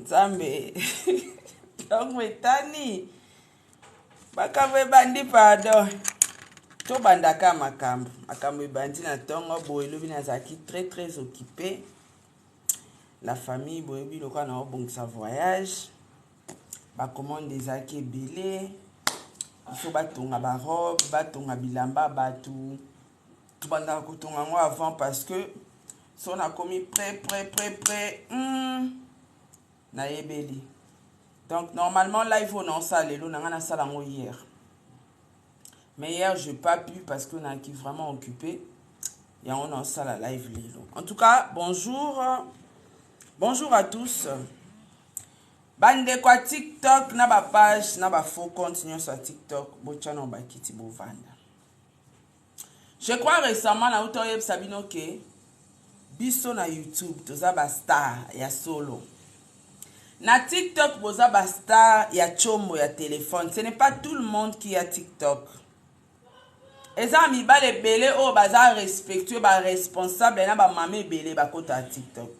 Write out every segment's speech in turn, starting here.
Nzambe. Donc metani. Bakave bandi pardon. To bandaka makambo. Makambo bandi na tongo boy lobi na zaki très occupé. La famille boy bi loka na bon sa voyage. Ba commande des zaki belé. Il faut batonga ba robe, batonga bilamba batu. Tout banda ko tonga ngo avant parce que son a commis prêt. Na yebeli. Donc normalement live on en salle lo na salle hier. Mais hier je n'ai pas pu parce qu'on a qui vraiment occupé. Et on en salle à live lilo. En tout cas, bonjour. Bonjour à tous. Bande kwa TikTok na ba page na ba faux compte sur TikTok bochano ba kiti bovanda. Je crois récemment na utoyeb sabino ke biso na YouTube toza ba star ya solo. Na TikTok boza ba star ya chombo ya téléphone. Ce n'est pas tout le monde qui a TikTok. Eza mibale belé o baza respectueux ba responsable na ba mame belé ba kota TikTok.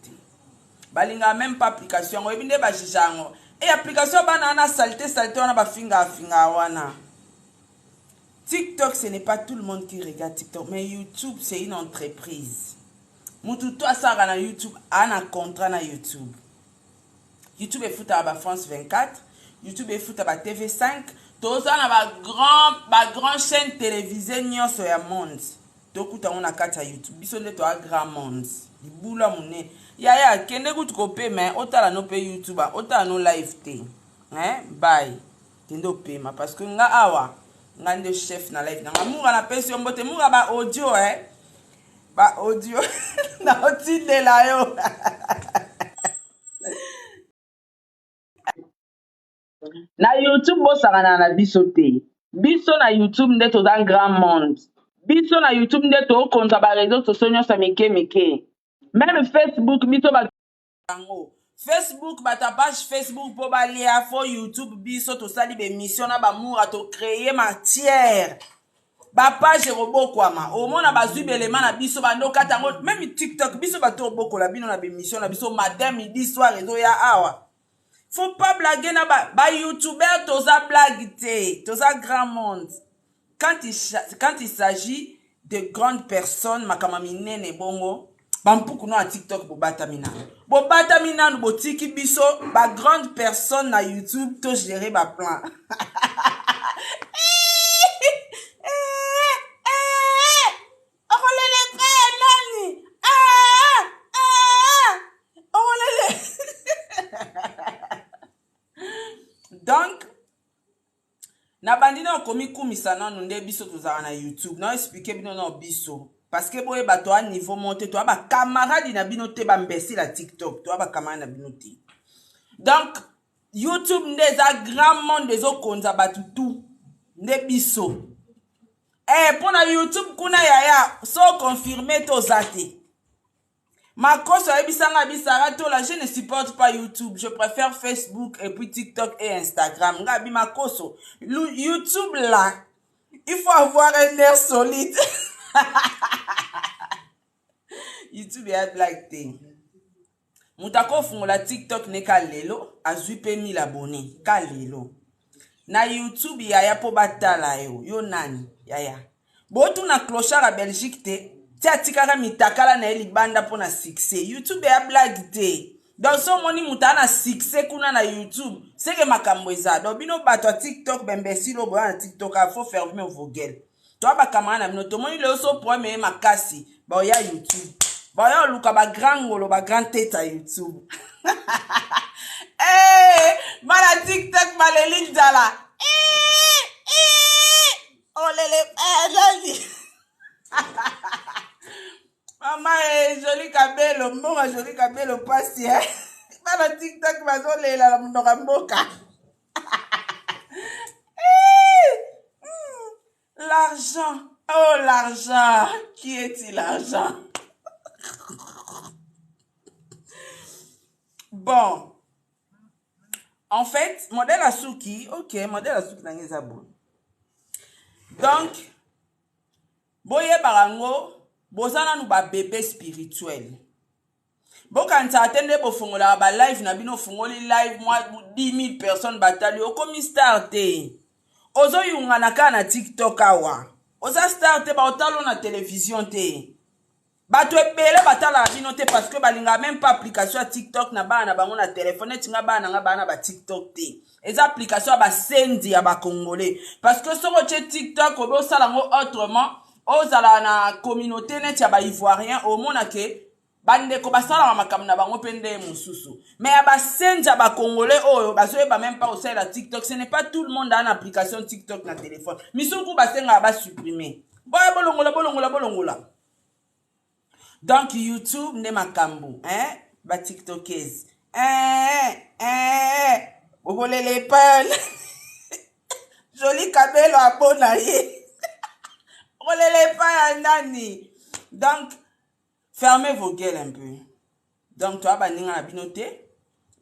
Balinga même pas application ebinde ba jijango. Et application bana na saleté wana ba finga wana. TikTok ce n'est pas tout le monde qui regarde TikTok mais YouTube c'est une entreprise. Mutu to asara na YouTube ana contrat na YouTube. YouTube est foutu à la France 24, YouTube est foutu à la TV5, tout ça na ba grand chaîne télévisée nyonso ya monde. Tokuta on a kata YouTube, biso nde to a grand monde. Libula mune. Ya kende kutu kope mais otala no pe YouTube, otala no live te. Bye. Tendo pema parce que nga awa, nga nde chef na live. Nga mura na pesi mbote mura ba audio Ba audio na oti de la yo. Na YouTube bosakana na biso te. Biso na YouTube nde toza grand monde. Biso na YouTube nde to kontra ba réseaux sociaux nyonso mike. Même Facebook biso ba tango. Facebook bata page Facebook po ba lia fo YouTube biso to sali be mission na ba mura to créer matière. Ba page robokwama. O mona bazwi belema na biso bando katango même TikTok biso bato robokola bino na be mission na biso matin midi soir réseau ya awa. Faut pas blaguer na ba YouTuber toza blague te, toza grand monde. Quand il s'agit de grandes personnes, makamamine bongo, bampuku no a TikTok bo batamina. Bo batamina no botiki biso ba grande personne na YouTube to gérer ba plan. Donc, na bandina komi kumisa nanu nde biso tozala na YouTube. Na expliquer bino na biso. Parce que boye bato a niveau monté, to ba camarade na bino te ba mbesi la TikTok, to ba camarade na bino te. Donc, YouTube nde za grand monde des okonza batu tout. Nde biso. Pour na YouTube kuna yaya, so confirmé to zate. Ma cause je ne supporte pas YouTube. Je préfère Facebook et puis TikTok et Instagram. Ngabi ma cause. YouTube là, il faut avoir un air solide. YouTube est black thing. Moutako fungola TikTok ne ka lelo, azupe 1000 abonnés. Ka lelo. Na YouTube yaya po batala yo nani yaya. Botu na clochard à Belgique te. Tiatikara mitakala na elibanda po na succès. YouTube ya blague te. Donc so moni mutana succès kuna na YouTube. C'est que makambo eza. Donc bino bato TikTok bembesi lo boya na TikTok a faut fermer vos gueules. Toi ba kamana bino to moni le so premier makasi. Ba ya YouTube. Ba ya luka ba grand ngolo ba grand tête à YouTube. Mala TikTok maleli dala. Oh lele Maman joli kabelo, mbonga joli kabelo pasi Bana TikTok bazo lela la mnoka mboka. L'argent. Oh l'argent. Qui est-il l'argent? Bon. En fait, modèle Asuki, OK, modèle Asuki nangeza bon. Donc, boye barango, bozana nou ba bébé spirituel. bokanisa atende bofongola ba live na bino fongoli live moi 10 000 personnes batali okomi star te ozo yungana ka na TikTok awa oza star te ba otalo na télévision te bato ebele batala bino te parce que balinga même pas application ya TikTok na bana bango na téléphone tinga bana nga bana ba TikTok te eza application ba sendi ya ba congolais parce que soko che TikTok obo sala ngo autrement ozala na communauté net ya ba ivoirien au mona ke bandeko basala makambo na bango pende mususu mais ya ba sendi ya ba congolais oyo bazoyeba même pas osala la TikTok ce n'est pas tout le monde a une application TikTok na téléphone misuku basenga ba supprimer boya bolongola donc YouTube ne makambo hein ba TikTokers obolele pal Joli Kabelo abona ye obolele pa nani donc fermez vos gueules un peu donc toi baninga na binote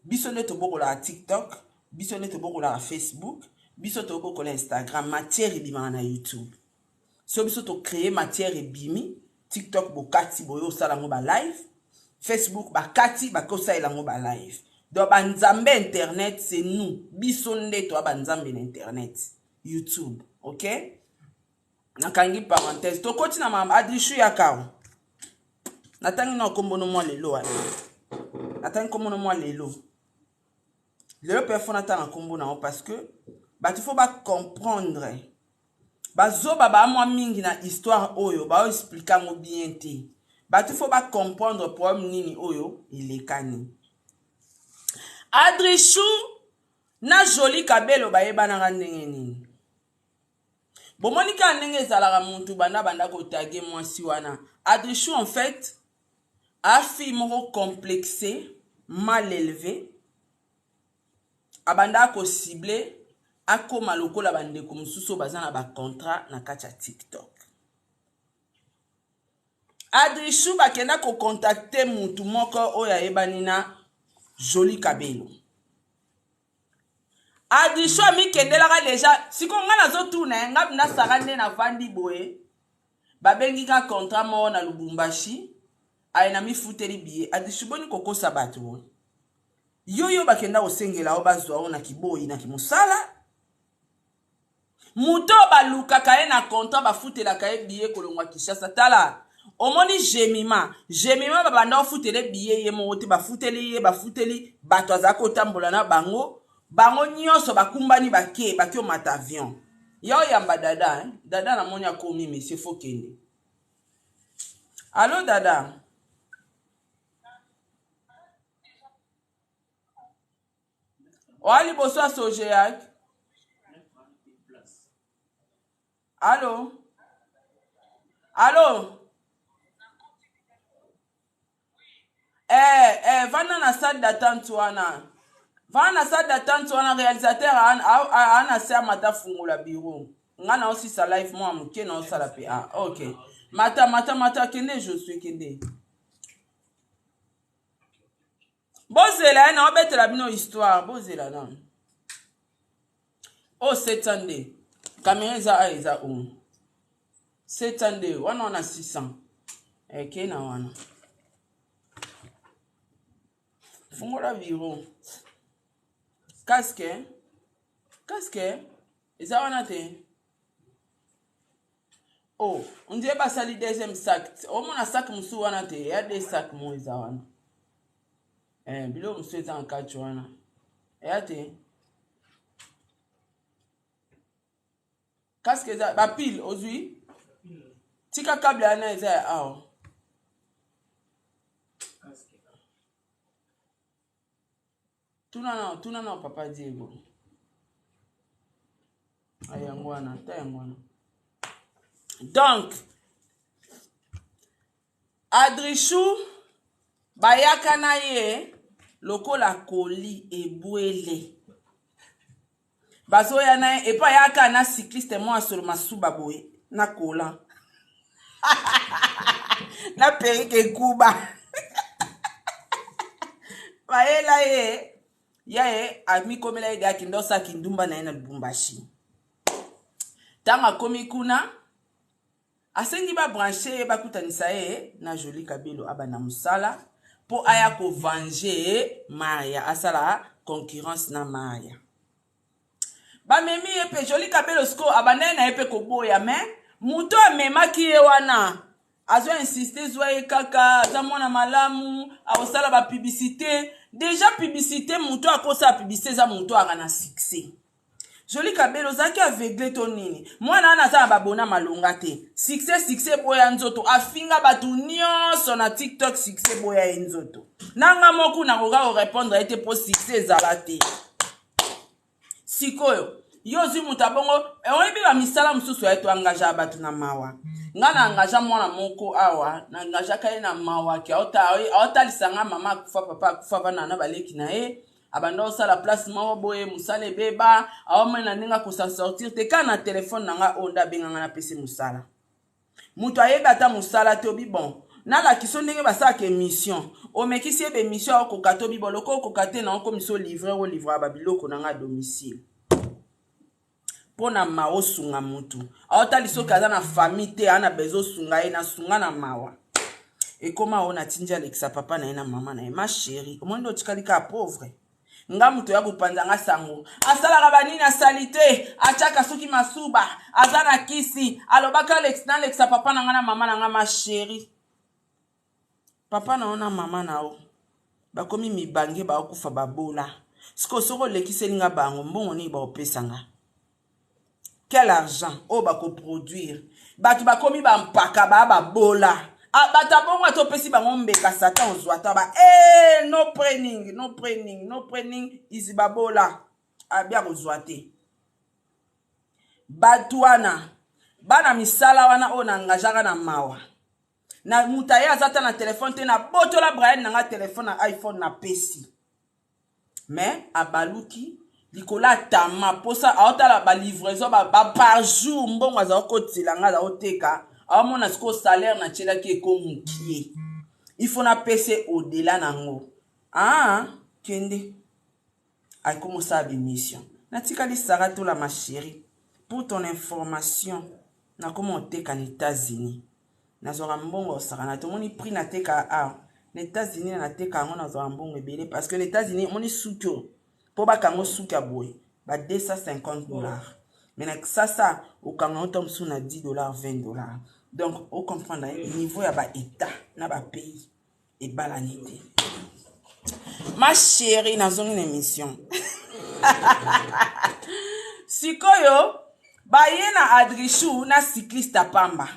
biso ne to bokola TikTok biso ne to bokola Facebook biso to bokola Instagram matière ebima na YouTube so biso to créer matière ebimi TikTok bokati boyo sala ngo ba live Facebook bakati bakosa elango ba live donc banzambe internet c'est nous biso ndeto banzambe na internet YouTube OK nakangi parenthèse to koti na mama adishu ya kao natangi na kombono mo lelo wana natangi kombono mo lelo perfona tanga kombono parce que batu faut ba comprendre bazoba ba mwa mingi na histoire oyo ba expliquer ngo bien te batu faut ba comprendre problème nini oyo ilekani Adrishu na Joli Kabelo bayebana nga ndenge nini bomonika ndenge ezalaka muntu banda ko taguer mwasi wana Adrishu en fait a fille moko complexé mal élevé abanda ko ciblé akoma lokola bandeko mususu bazana ba contrat na kati ya TikTok Adrishu bakenda ko contacter mutu moko oya yebani na Joli Kabelo Adrishu ami kendelaka deja siko nga nazotuna nga bina sarande na vandi boye babengi ka contrat mo na Lubumbashi ayena mi futeli biye Adrishu boni kokosa bato yoyo bakenda osengela o bazwa na kiboyi na kimusala muto baluka kaye na contrat bafutela kaye biye kolongwa Kishasa tala omoni jemima babanda ofutele biye ye mote bafuteli bato azako tambola na bango nyonso bakumbani bake o mata avion yo yamba dada dada na moni akomi monsieur Fokende allo dada wali boso soje yak allo vana na salle d'attente wana réalisateur ana sa mata fungula bureau ngana aussi sa live moi muke na osala pe OK mata kende je suis kende bozela na obetela bino histoire bozela non oh 700 caméra eza 700 wana na 600 kena wana fungola bureau casque eza wana te oh on dirait basali deuxième sac au mona sac musu wana te ya des sacs mo eza wana bilo musu eza en kati wana ya te casque eza ba pile ozui tika câble ana eza awa tuna na papa Diego ayangwana ta yangwana donc Adrishu bayaka na ye lokola koli ebwele bazoya na ye epa yaka na cycliste mo asolo masuba boye na kola na perike kuba bayela ye yae amikomela ye gaki ndosa kindumba na ye na Lubumbashi tanga komi kuna asengi ba brancher bakutanisa ye na Joli Kabelo abana musala po aya ko venger Maya asala concurrence na Maya. Ba memi epe Jolie Kabelo sko abandene na epe koboya mais muto amemaki ye wana azo insister zwa kaka za mwana malamu awosala ba publicité déjà publicité muto akosa publicité za muto akana succès. Jolie Kabelo zaki aveugle to nini mwana ana za babona malonga te succès boya nzoto afinga batu nyonso na TikTok succès boya nzoto nanga moku na koka répondre ete po succès zala te sikoyo yo zi mutabongo oyibi ba misala mususu ya to engagea batu na mawa nga na engagea mwana moko awa na engagea kai na mawa ki ota lisanga mama kufa papa kufa bana na baleki na e abanda osala place mawa boye musala ebeba awamena ninga ko s'en sortir te kana téléphone nanga onda benganga na pese musala mutu ayeba ata musala te obi bon nala kiso ndenge basaka émission o mekisi ebe émission ko kato bi boloko ko kate na ko miso livrer o livrer ba biloko nanga domicile pona mao sunga mutu aota lisoka za na famille te ana bezo sunga na sunga na mawa e koma ona tinja Alexa papa na ina mama na ma chérie omondo tikalika pauvre nga mutu ya kupanza nga sango asala banini na salite achaka soki masuba azana kisi alobaka Alexa papa na nga na mama na nga ma chérie papa na ona mama na o bakomi mibange ba okufa babola siko soko lekiseli nga bango mbongo ni ba opesanga quel argent o ba ko produire batu bakomi ba mpaka ba bola bata bongo atopesi bango mbeka satan ozwata ba no praying izi babola abia kozwate batu wana bana misala wana o na ngajaka na mawa na mutaye azata na telefone te na botola Brian nanga telefone na iPhone na pesi mais abaluki likola tama posa aotala ba livraison ba par jour mbongo aza kotila nga za oteka amona siko salaire na chela ki ekomukie il faut na pese au-delà nango kende ay commencer à émission natikali sarato la ma chérie pour ton information na comment oteka na États-Unis nazora mbongo sakana to moni prix na teka les États-Unis na teka ngo nazora mbongo ebele parce que les États-Unis moni suko po ba kango suka boy ba $250 mais ça au kango tom suna $10 $20 donc on comprend le niveau ya ba état na ba pays et balanité ma chérie nazongi na émission sikoyo ba yena Adrishu na cycliste pamba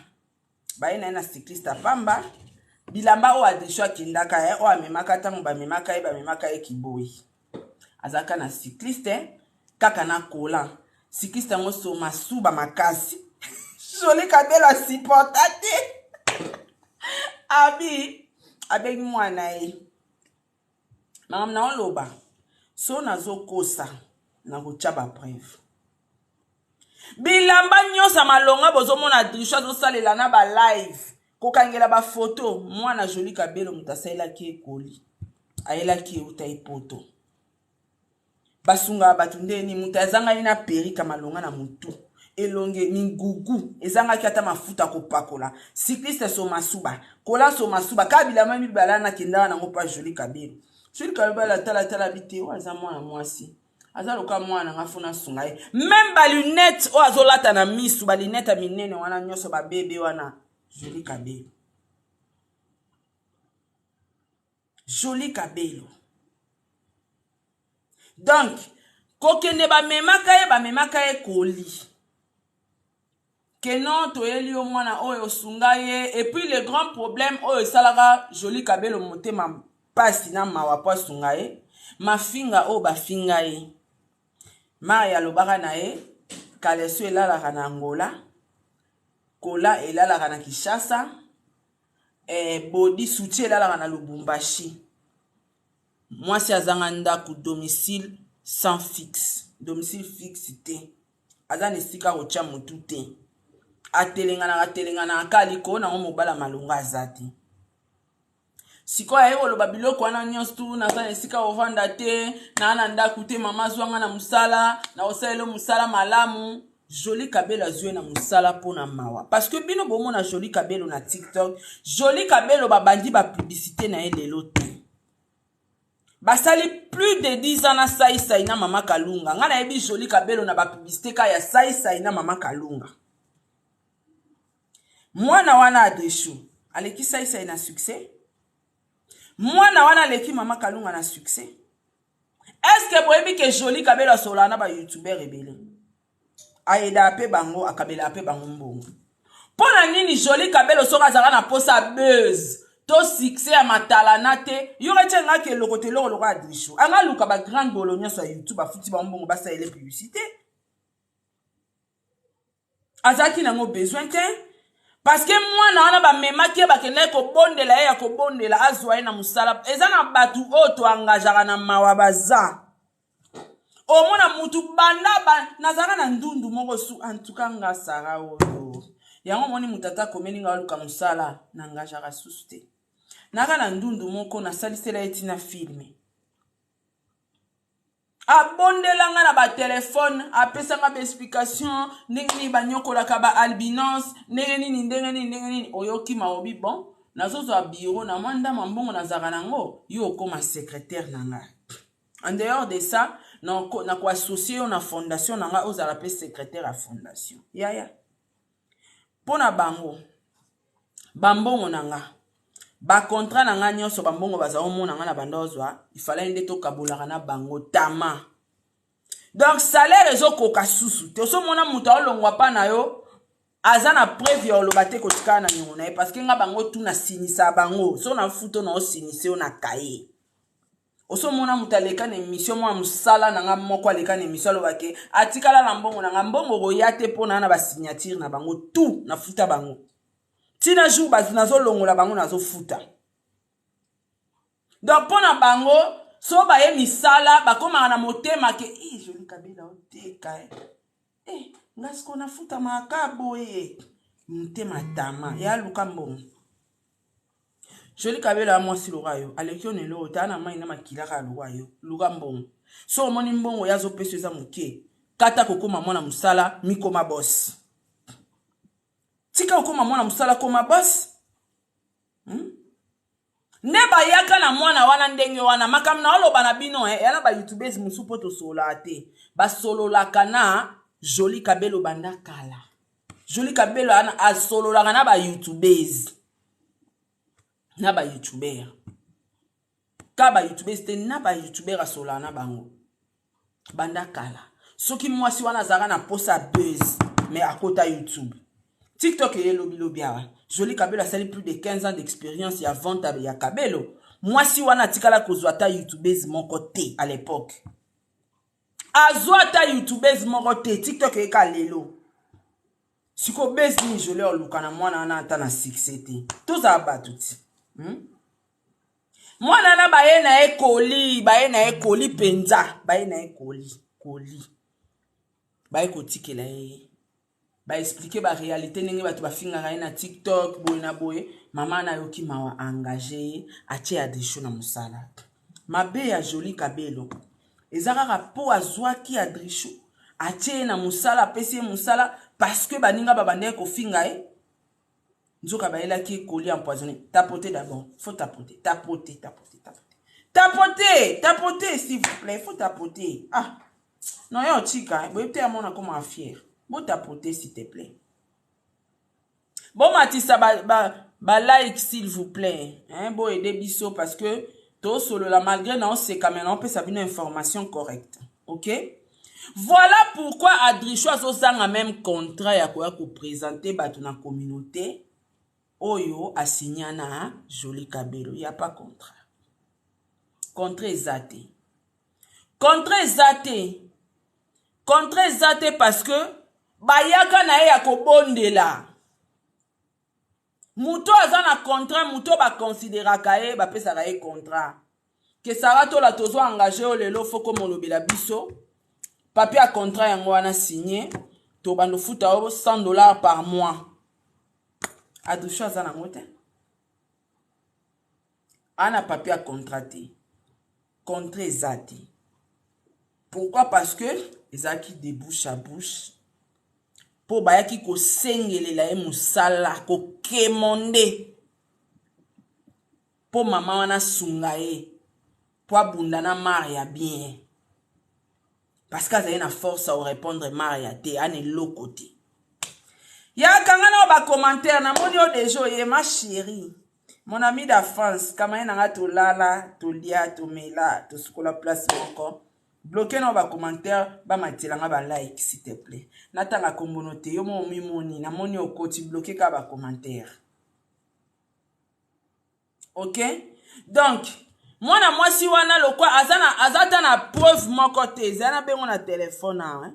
baina na cycliste pamba bilamba o Adrishu akindaka o amemaka tango ba memaka kiboyi azaka na cycliste kaka na kola cycliste ngo so masuba makasi Jolie Kabelo supportate abi avec mwana e mama na oloba so nazokosa na kochaba preuve bilamba nyosa malonga bozomona Adrishu azosalela na ba live kokangela ba photo mwana Jolie Kabelo mutasela ki ekoli ayela ki uta ipoto basunga batundeni mutazanga ina perika malonga na mutu elonge mingugu ezanga ki ata mafuta kopakola cycliste so masuba kola so masuba kabila mami balana kendana nango pa Jolie Kabelo la tala bite waza mwana mwasi azaloka mwana ngafuna sunga ye même ba lunette o azolata na misu ba lunette a minene wana nyoso ba bebe wana Jolie Kabelo donc kokende ba memaka ye koli que non toyeli o mwana oyo sunga ye et puis le grand problème oyo salaka Jolie Kabelo motema pasi na mawa po sunga ye mafinga o bafinga ye Maya lobaka na ye kaleso elalaka na Angola kola elalaka na Kinshasa body soutien elalaka na Lubumbashi mwasi azanga ndaku domicile sans fixe domicile fixe te azana esika kocha mutu te atelengana akaliko na mobala malonga azati siko aye oloba biloko wana nyonso tu nazana esika ovanda te na ndaku te mama zwanga na musala na osalelo musala malamu Jolie Kabelo azwe na musala pona mawa parce que bino bomona Jolie Kabelo na TikTok Jolie Kabelo babandi ba publicité na elelo te basali plus de 10 ans na sai na mama Kalunga. Nga na yebi Jolie Kabelo na ba publicité ka ya sai na mama Kalunga. Mwana wana Adrichou, aleki sai na succès. Mwana wana aleki mama Kalunga na succès. Est-ce que boyebi que Jolie Kabelo sola na ba YouTuber rebele? Aida ape bango, akabela ape bango mbongo. Pona nini Jolie Kabelo soka zara na posa buzz? To succès ya matalana te, yore tchenga ke lokote loko Adrichou. Anga luka ba grande bologna sur YouTube, ba futi ba mbongo ba sa ele publicité. Azaki nango besoin te. Parce que moi na ba memaki ba kene ko bondela ya ko bondela azwa na musala. Eza na batu oto engagera na mawa baza. O mona mutu banda ba nazara na ndundu moko su antuka nga sara oyo. Yango moni mutata komeni nga luka musala na engagera suste. Naka na ndundu moko na salisela eti na filme. Abondela nga na ba telefone, apesa nga ba explication, ndenge ni banyokola ka ba albinos, ndenge nini, oyoki maobi bon, nazozo a bureau na manda mambongo na zaka nango, yo koma secrétaire nanga. En dehors de ça, na ko associé na fondation nanga ozala pe secrétaire à fondation. Ya. Pona bango, bambongo nanga. Ba contrat na nga nyonso bambongo baza omona nga na bandozwa, il fallait nde to kabulaka na bango tama. Donc salaire ezo koka susu. Te so mona mutu olongwa pa na yo, aza na preuve ya oloba te kotika na nyongo na ye parce que nga bango tu na sinisa bango. So na futo na osinise o na kaye. Oso mona mutu aleka na émission mo musala na nga moko aleka na émission aloba ke atikala na mbongo na nga mbongo roya te pona na ba signature na bango tu na futa bango. Tina jour nazo longola bango nazo futa. Donc pona bango so ba ye misala ba koma na motema ke Jolie Kabelo oteka ngasko na futa makabo motema tama ya luka mbongo. Jolie Kabelo amwasi lorayo aleki onelo otana mai na makila ka lorayo luka mbongo. So moni mbongo yazo peso eza muke kata kokoma mwana musala mikoma boss. Tika ukoma mwana musala koma boss. Neba yaka na mwana wana ndenge wana makam na oloba na bino yana ba YouTubers musupo to sola ate ba solo la kana Jolie Kabelo banda kala. Jolie Kabelo ana a solo la kana ba YouTubers. Na ba YouTuber. Ka ba YouTubers te na ba YouTuber a sola na bango. Banda kala. Soki mwasi wana zara na posa buzz mais à kota YouTube. TikTok et lobi awa. Jolie Kabelo a sali plus de 15 ans d'expérience ya vente ya Kabelo. Moi si wana tikala kozwata YouTubers mon côté à l'époque. Azwata YouTubers mon côté TikTok e ka lelo. Siko base ni Jolie olukana mwana na ata na succès te. Toza batuti. Mwana na baye na e koli penza, baye na e koli. Baye kotikela e. Ba expliquer ba réalité ndenge batu ba finga na TikTok boye na boye mama na yoki mawa engagé atie Adrichou na musala mabe ya Jolie Kabelo ezaka po azwaki Adrichou atie na musala pesi musala parce que baninga babande ko finga nzoka baela ki colis empoisonné tapoter d'abord faut tapoter s'il vous plaît faut tapoter non yo tika boye te amona comme fier. Bon tapoter s'il te plaît. Bon Matissa ba like s'il vous plaît. Bon aider biso parce que to solo la malgré non c'est quand même on peut savoir une information correcte. OK? Voilà pourquoi Adrichou a même contrat ya ko présenter batu na communauté. Oyo a signé na Jolie Kabelo, il y a pas contrat. Contrat exaté. Contrat exaté parce que bayaka na ya ko bondela. Muto aza na contrat, muto ba considéraka ba pesa ka contrat. Que sara to la tozo engagé o lelo foko molobela biso. Papier à contrat yango wana signé, to bando futa $100 par mois. Adrichou aza na ngote. Ana papier à contraté. Contrat exaté. Pourquoi? Parce que ezaki de bouche à bouche. Po bayaki ko sengelela e musala ko kemonde po mama wana sunga e po abundana Maria bien. Parce qu'elle a une force à répondre Maria te ane loko te. Ya kangana ba commentaire na moni o dejo ye ma chérie. Mon ami de France, kama yena nga to lala, to lia, to mela, to sukola place moko. Bloquez dans les commentaires, ba matela nga ba like s'il te plaît. Natanga kombono te yo mo mimoni na moni o koti bloquer ka ba commentaire. OK? Donc, moi na mwasi wana lokwa azata na preuve moko te, zana bengo na téléphone hein.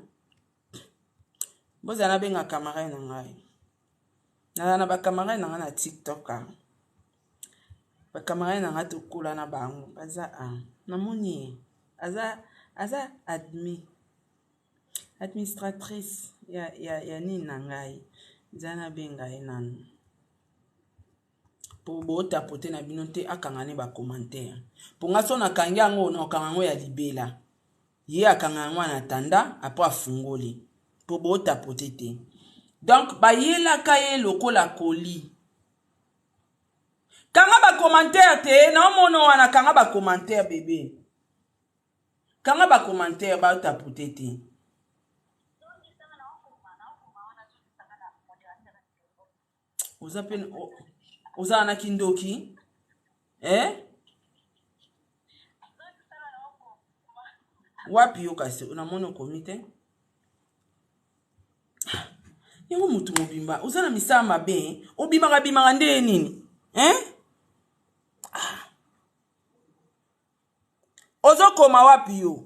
Bozana benga camarade na ngai. Na ba camarade na nga na TikTok hein. Ba camarade na nga to kula na bango, baza na moni aza administratrice ya nini na ngai. Zana benga enanu. Pour bota pote na binote akangane ba commentaire. Pour nga so na kanga ngo na kangango ya libela. Ye akangango na tanda apo afungoli. Pour bota pote te. Donc ba yela kaye lokola koli. Kanga ba commentaire te na mono wana kanga ba commentaire bébé. Kanga ba commentaire ba tapote te. Ozapen Oza na kindoki? Wapi yo kasi unamono komite? Yango mutu mobimba. Oza na misala mabe. Obimaka bimaka nde nini? Ozo koma wapi yo?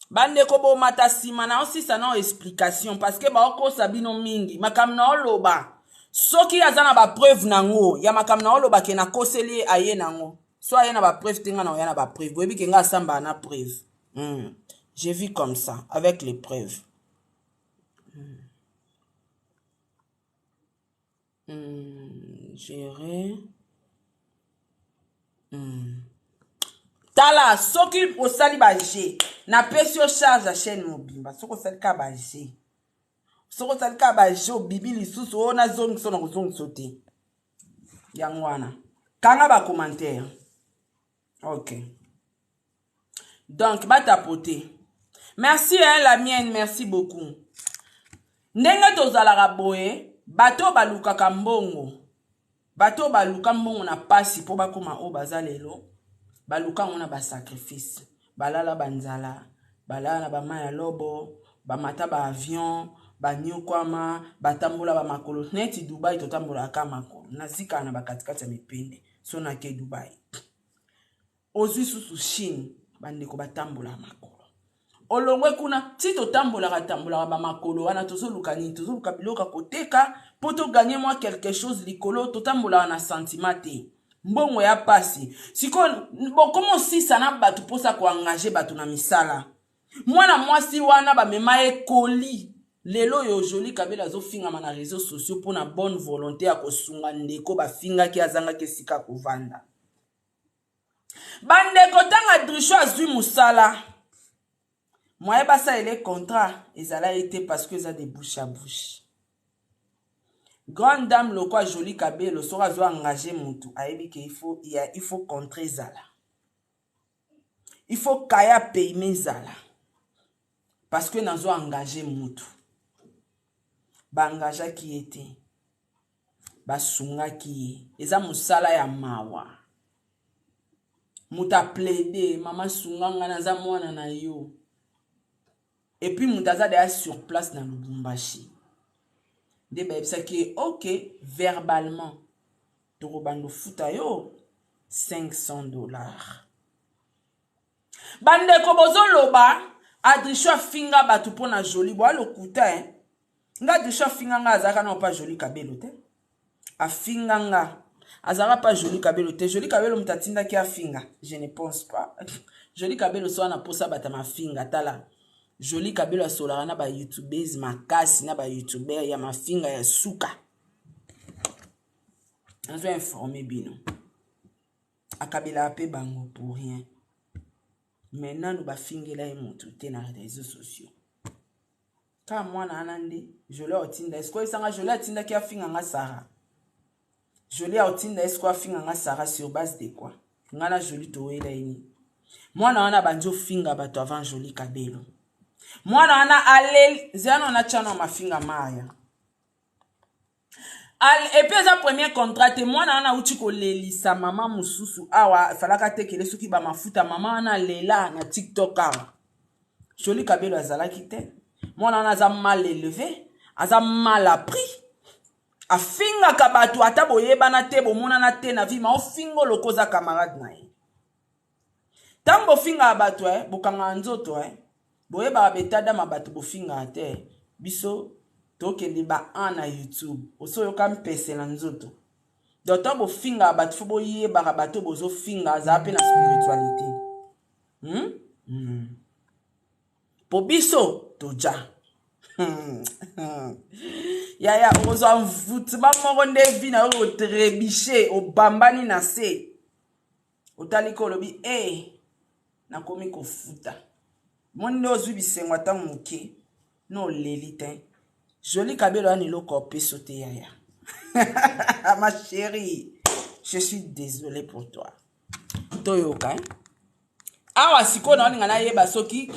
Bande ko bo mata sima na osisa na explication parce que ba oko sabino mingi makam na oloba soki azana ba preuve nango ya makam na oloba ke na koseli aye nango so aye na ba preuve tinga na ya na ba preuve webi ke nga samba na preuve j'ai vu comme ça avec les preuves gérer Tala, soki osali ba G, na pesi yo charge a chaîne mobimba, soko sali ka ba G. Soko sali ka ba G, bibi lisusu, o na zongi so na kuzongi sote. Yangwana. Kanga ba commentaire. Ok. Donc, ba tapoter. Merci, la mienne, merci beaucoup. Ndenge tozalaka boye, bato baluka kambongo. Bato baluka mbongo na pasi po bakoma o bazalelo. Baluka ngona ba sacrifice balala banzala balala ba maya lobo ba mata ba avion ba nyokwama batambola ba makolo neti Dubai totambola ka makolo nazika na bakatikati ya mipende so na ke Dubai ozwi susu Chine bandeko batambola makolo olongwe kuna ti totambola ba makolo wana tozoluka nini tozoluka biloka koteka po to gagner moi quelque chose likolo totambola na sentimate mbongo ya pasi siko bon comment si ça na batu posa ko engager batu na misala mwana mwasi wana ba mema ekoli lelo yo Joli Kabela zo finga na réseaux sociaux pour na bonne volonté ya kosunga ndeko ba finga ki azanga ke sika kovanda bandeko tanga Drisho azui musala moi ba ça les contrats ezala été parce que ça des bouche à bouche. Grande dame le quoi Joli Kabelo sera zo engagé mutu ayebi ke il faut contrer zala. Il faut kaya payer zala. Parce que nazo engagé mutu. Ba engaja ki était. Ba sunga ki eza musala ya mawa. Muta plaider mama sunga ngana za mwana na yo. Et puis mutaza de sur place dans Lubumbashi. De ça qui ok verbalement torobando futa yo $500 bande ko bozoloba Adrisho finga batu pona Joli bo alokuta nga Drisho finga nga azaka na pa Joli Kabelo te afinga nga azaka pa Joli Kabelo te Joli Kabelo mutatinda ki afinga je ne pense pas Joli Kabelo so na posa bata mafinga tala Joli Kabelo asolara na ba youtubers makasi na ba youtuber ya mafinga ya suka. Nazo informer bino. Akabela ape bango pour rien. Maintenant nous ba fingela mutu te na réseaux sociaux. Ka mwana anande, Joli otinda. Est-ce que isanga Joli atinda ki afinga nga Sara? Jolie a otinda esquwa finga nga Sarah sur base de quoi? Ngana Jolie toela ini. Mwana wana banjo finga bato avant Jolie Kabelo. Mwana wana ale zano na chano mafinga maya. Et puis za premier contrat te mwana wana uchi ko lelisa mama mususu awa falaka tekele soki ba mafuta mama wana lela na TikTok awa. Jolie Kabelo azalaki te. Mwana wana za mal élevé, aza mal appris. Afinga kabatu ata boyeba na te bomona na te na vie ma ofingo lokoza camarade na ye. Tango finga abatu bokanga nzoto boyeba betada mabatu bofinga te biso tokende ba na YouTube oso yoka mpese na nzoto. Doto bofinga abatu fo boyeba bato bozo finga za pe na spiritualité. Po biso toja. Ya ozo envoûtement moko nde vi na o trébiché o bambani na se. Otaliko lobi na komi ko futa. Monde ozu bisengwa ta muke no lelite. Jolie Kabelo ani loko peso te yaya. Ma chérie, je suis désolée pour toi. Toyoka. Awa siko na ninga na yeba soki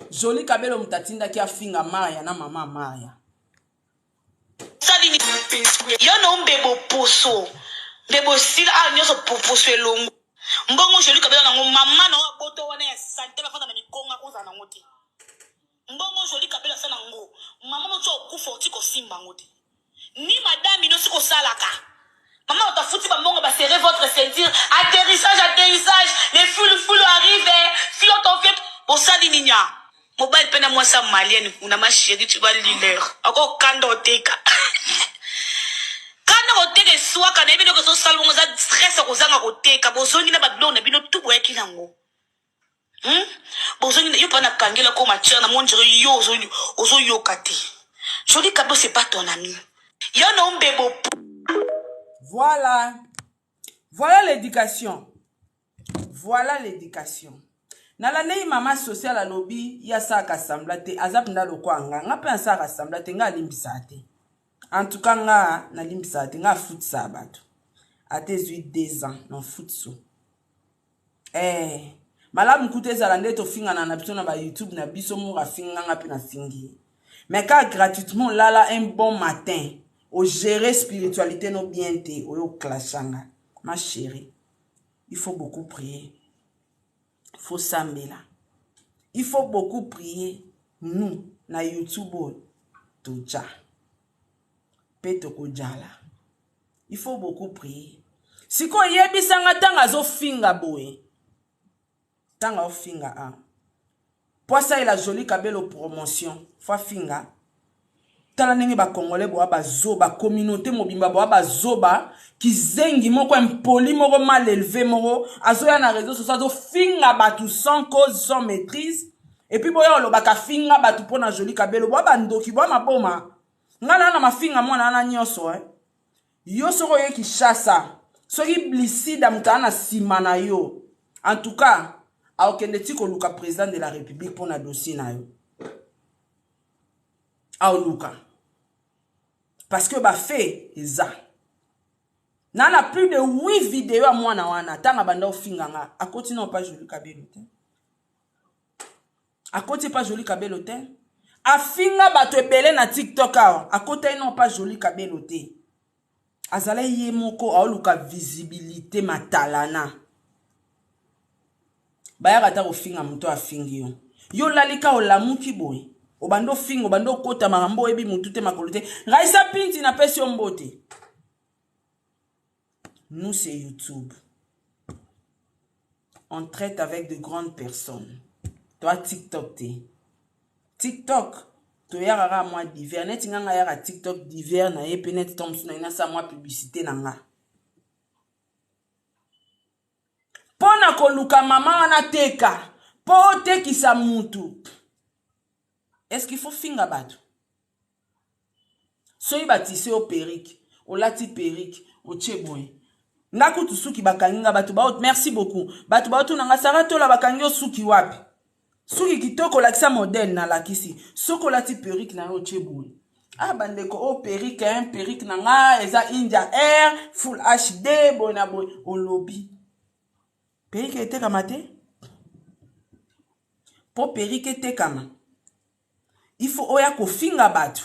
Jolie Kabelo mutatinda ki afinga Maya na mama Maya. Yo no mbebo poso. Mbebo sila nyoso poso elongo. Mbongo Jolie Kabelo na mama na boto wana ya sante ba fanda na mikonga koza na ngoti. Mbongo Jolie Kabelo sana ngo. Mama no to kufa otiko simba ngoti. Ni madame no siko salaka. Maman utafuti ba mbongo ba serrer votre ceinture. Atterrissage. Les foules arrivent. Si on t'en fait pour ça ninya. Mobile pena moi sa malienne una ma chérie tu vas leader. Encore kando teka. Kando teka swaka na bino ko so salongo za stress ko zanga ko teka bozongi na badlo na bino tubo ya kilango. Bozongi yo pana kangela ko matière na monjere yo ozo yo kate. Jolie Kabelo c'est pas ton ami. Yo no mbebo. Voilà l'éducation. Voilà l'éducation. Na la nei mama social a lobby ya sa kasambla te azap nda lokwanga nga pe sa kasambla te nga limbisa te. En tout cas nga na limbisa te nga foot sa bato. Ate zui 2 ans non foot so. Malamu kute zalande to finga na biso na ba YouTube na biso mo rafinga nga pe na fingi. Mais quand gratuitement là un bon matin au gérer spiritualité no bien te o clashanga. Ma chérie, il faut beaucoup prier. Il faut s'amener là. Il faut beaucoup prier. Nous, na YouTube, toja. Peto kojala. Il faut beaucoup prier. Si ko yebi sanga tanga zo finga boy. Tanga o finga a. Pour ça il a Jolie Kabelo promotion. Fa finga. Tala nenge ba Congolais bo ba zoba communauté mobimba bo ba zoba ki zengi moko impoli moko mal élevé moko azoya na réseau social zo finga batu sans cause sans maîtrise et puis boya lo baka finga batu pona Jolie Kabelo bo ba ndoki bo maboma ngana na mafinga mwana na nyonso yo soko ye ki chassa soki blisida mutana sima na yo en tout cas a okende tiko luka président de la République pona dossier na yo a luka. Parce que ba fait eza. Nana plus de 8 vidéos à moi na wana tanga banda ofinga nga a continue pas Jolie Kabelo te. A continue pas Jolie Kabelo te. A finga bato ebele na TikTok a côté non pas Jolie Kabelo te. Azala ye moko a luka visibilité matalana. Baya kata ofinga muto afingi yo. Yo lalika o lamuki boy. Obando fingo bando kota marambo ebi mutute makolute ngaisa pinti na pesi ombote. Nous c'est YouTube. On traite avec de grandes personnes. Toi TikTok te. TikTok to yara moi divers net nga yara TikTok divers na ye penet Thompson na sa moi publicité na nga. Pona koluka mama wana teka. Po teki sa mutu. Est-ce qu'il faut finga bato? Soyi batisse au perique, au lati perique, au tcheboy. Naku tu suki bakanginga batu baot, merci beaucoup. Batu baotu nanga sarato la bakangyo suki wapi. Suki kitoko lakisa modèle na lakisi. Soko lati perique na au tcheboy. Ah, bandeko, oh, perrique, hein, perrique nanga, eza India Air, Full HD, bona boy, au lobby. Perrique était kamate? Po perrique était kama. Il faut oya ko finga batu.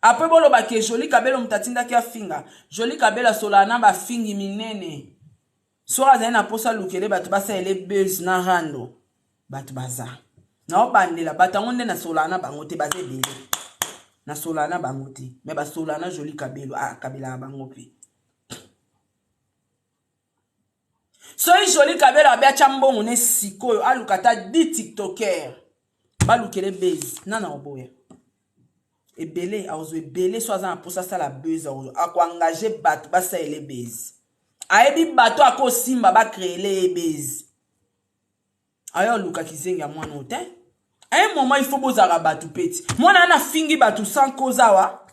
Après bolo ba ke joli kabelo mutatinda kia finga. Joli kabela solana ba fingi minene. Soa za na posa lukele batu basa ele buzz na rando. Batu baza. Na obandela batangonde na solana bango te baze bele. Na solana bango te. Mais ba solana joli kabelo kabela bango pe. Soy joli kabelo abia chambongo ne sikoyo alukata di tiktoker. Ba lukele buzz nana oboya. Ebele aozo ebele soa pour ça la buzz aozo ako engager batu basa ele buzz. Aebi bato ako simba ba créer les buzz. Ayo luka kizengi ya mwana ote. À un moment il faut bozara batu peti. Mwana na fingi batu sans cause wa.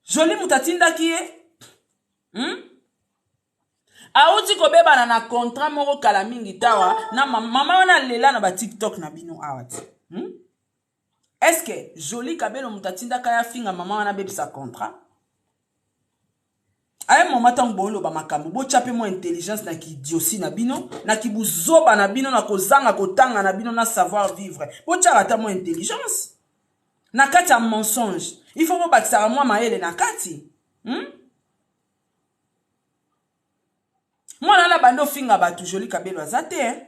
Joli mutatinda kiye. Aouti ko beba na contrat moko kala mingi tawa na mama wana lela na ba TikTok na bino awati. Est-ce que joli kabelo mutatinda kaya finga mama wana bebi sa contrat? À un moment tant bolo ba makambo bo chape mo intelligence na ki idiotie na bino na ki buzoba na bino na kozanga kotanga na bino na savoir vivre bo chata mo intelligence na kati ya mensonge il faut bo bakisa moi maele na kati mwana na bando finga batu joli kabelo azate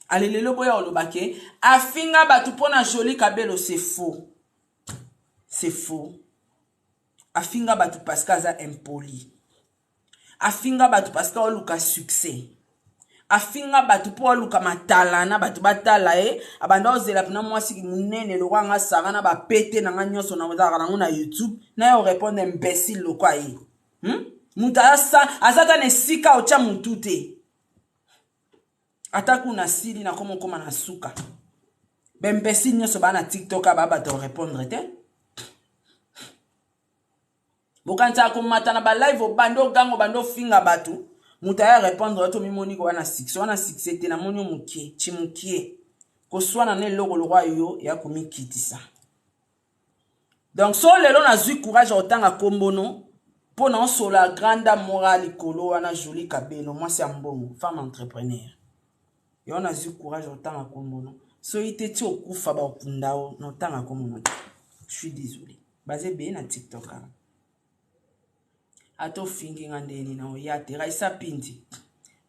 alelelo boya olobake afinga batu pona joli kabelo c'est faux. C'est faux. Afinga batu parce qu'aza impoli. Afinga batu parce qu'aza luka succès. Afinga batu po luka matalana batu batala abanda ozela pina mwasi munene lo nga sarana ba pete na nga nyoso na muzaka na YouTube na yo répondre imbécile lo kwa yi. Mutasa azata ne sika ocha mutute. Ataku na sili na komo koma na suka. Bembécile nyoso bana TikTok aba to répondre te. Bokanta ko matana ba live bando gango bando finga batu mutaya répondre to mimoni ko wana 6 wana 6 te na monyo mukie chimukie ko swana ne logo lo yo ya komikitisa. Donc so lelo na zui courage otanga kombono po na so la grande morale kolo wana joli kabelo moi c'est mbongo femme entrepreneur yo na zui courage otanga kombono so ite ti okufa ba okundao no tanga kombono. Je suis désolé basé bien na TikTok. Ato fingi ngandeni na oyate raisa pindi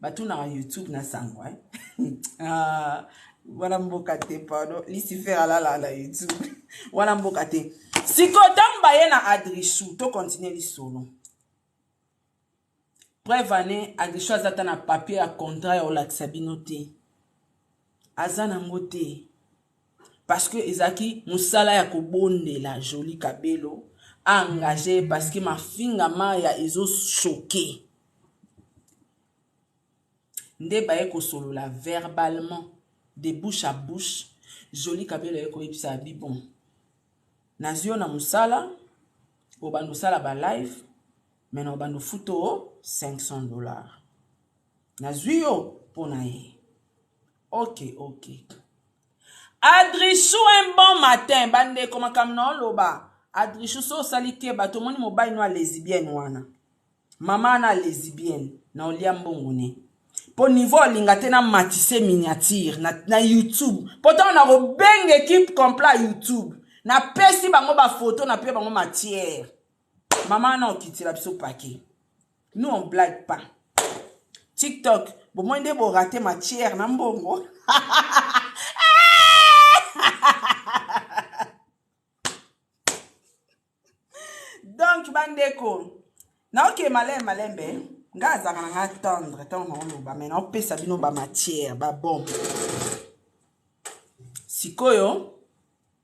batu na YouTube na sangwa wana mboka te pardon Lucifer ala YouTube wana mboka te siko tamba ye na Adrichou to continuer lisolo prevane Adrichou azata na papier ya contrat ya olakisa bino te azana ngote parce que ezaki musala ya kobondela joli kabelo engagé parce que ma finga maya ezo choqué. Nde baye ko solo la verbalement de bouche à bouche joli kabelo eko episa bi bon. Nazio na musala obando sala ba live mais na obando futo $500. Nazio pona ye. OK. Adrichou un bon matin bande koma kamna loba. Adrichou so salike bato moni mobile no lesbienne wana. Mama na lesbienne na olia mbongone. Po niveau lingate na matisse miniature na YouTube. Pourtant on a robeng équipe complet YouTube. Na pesi bango ba photo na pe bango matière. Mama na okitila biso paquet. Nous on blague pas. TikTok, bo mwende bo rater matière na mbongo. Donc bandeko na ok malembe nga zaka na nga tendre tant on ba mais na opesa bino ba matière ba bombe sikoyo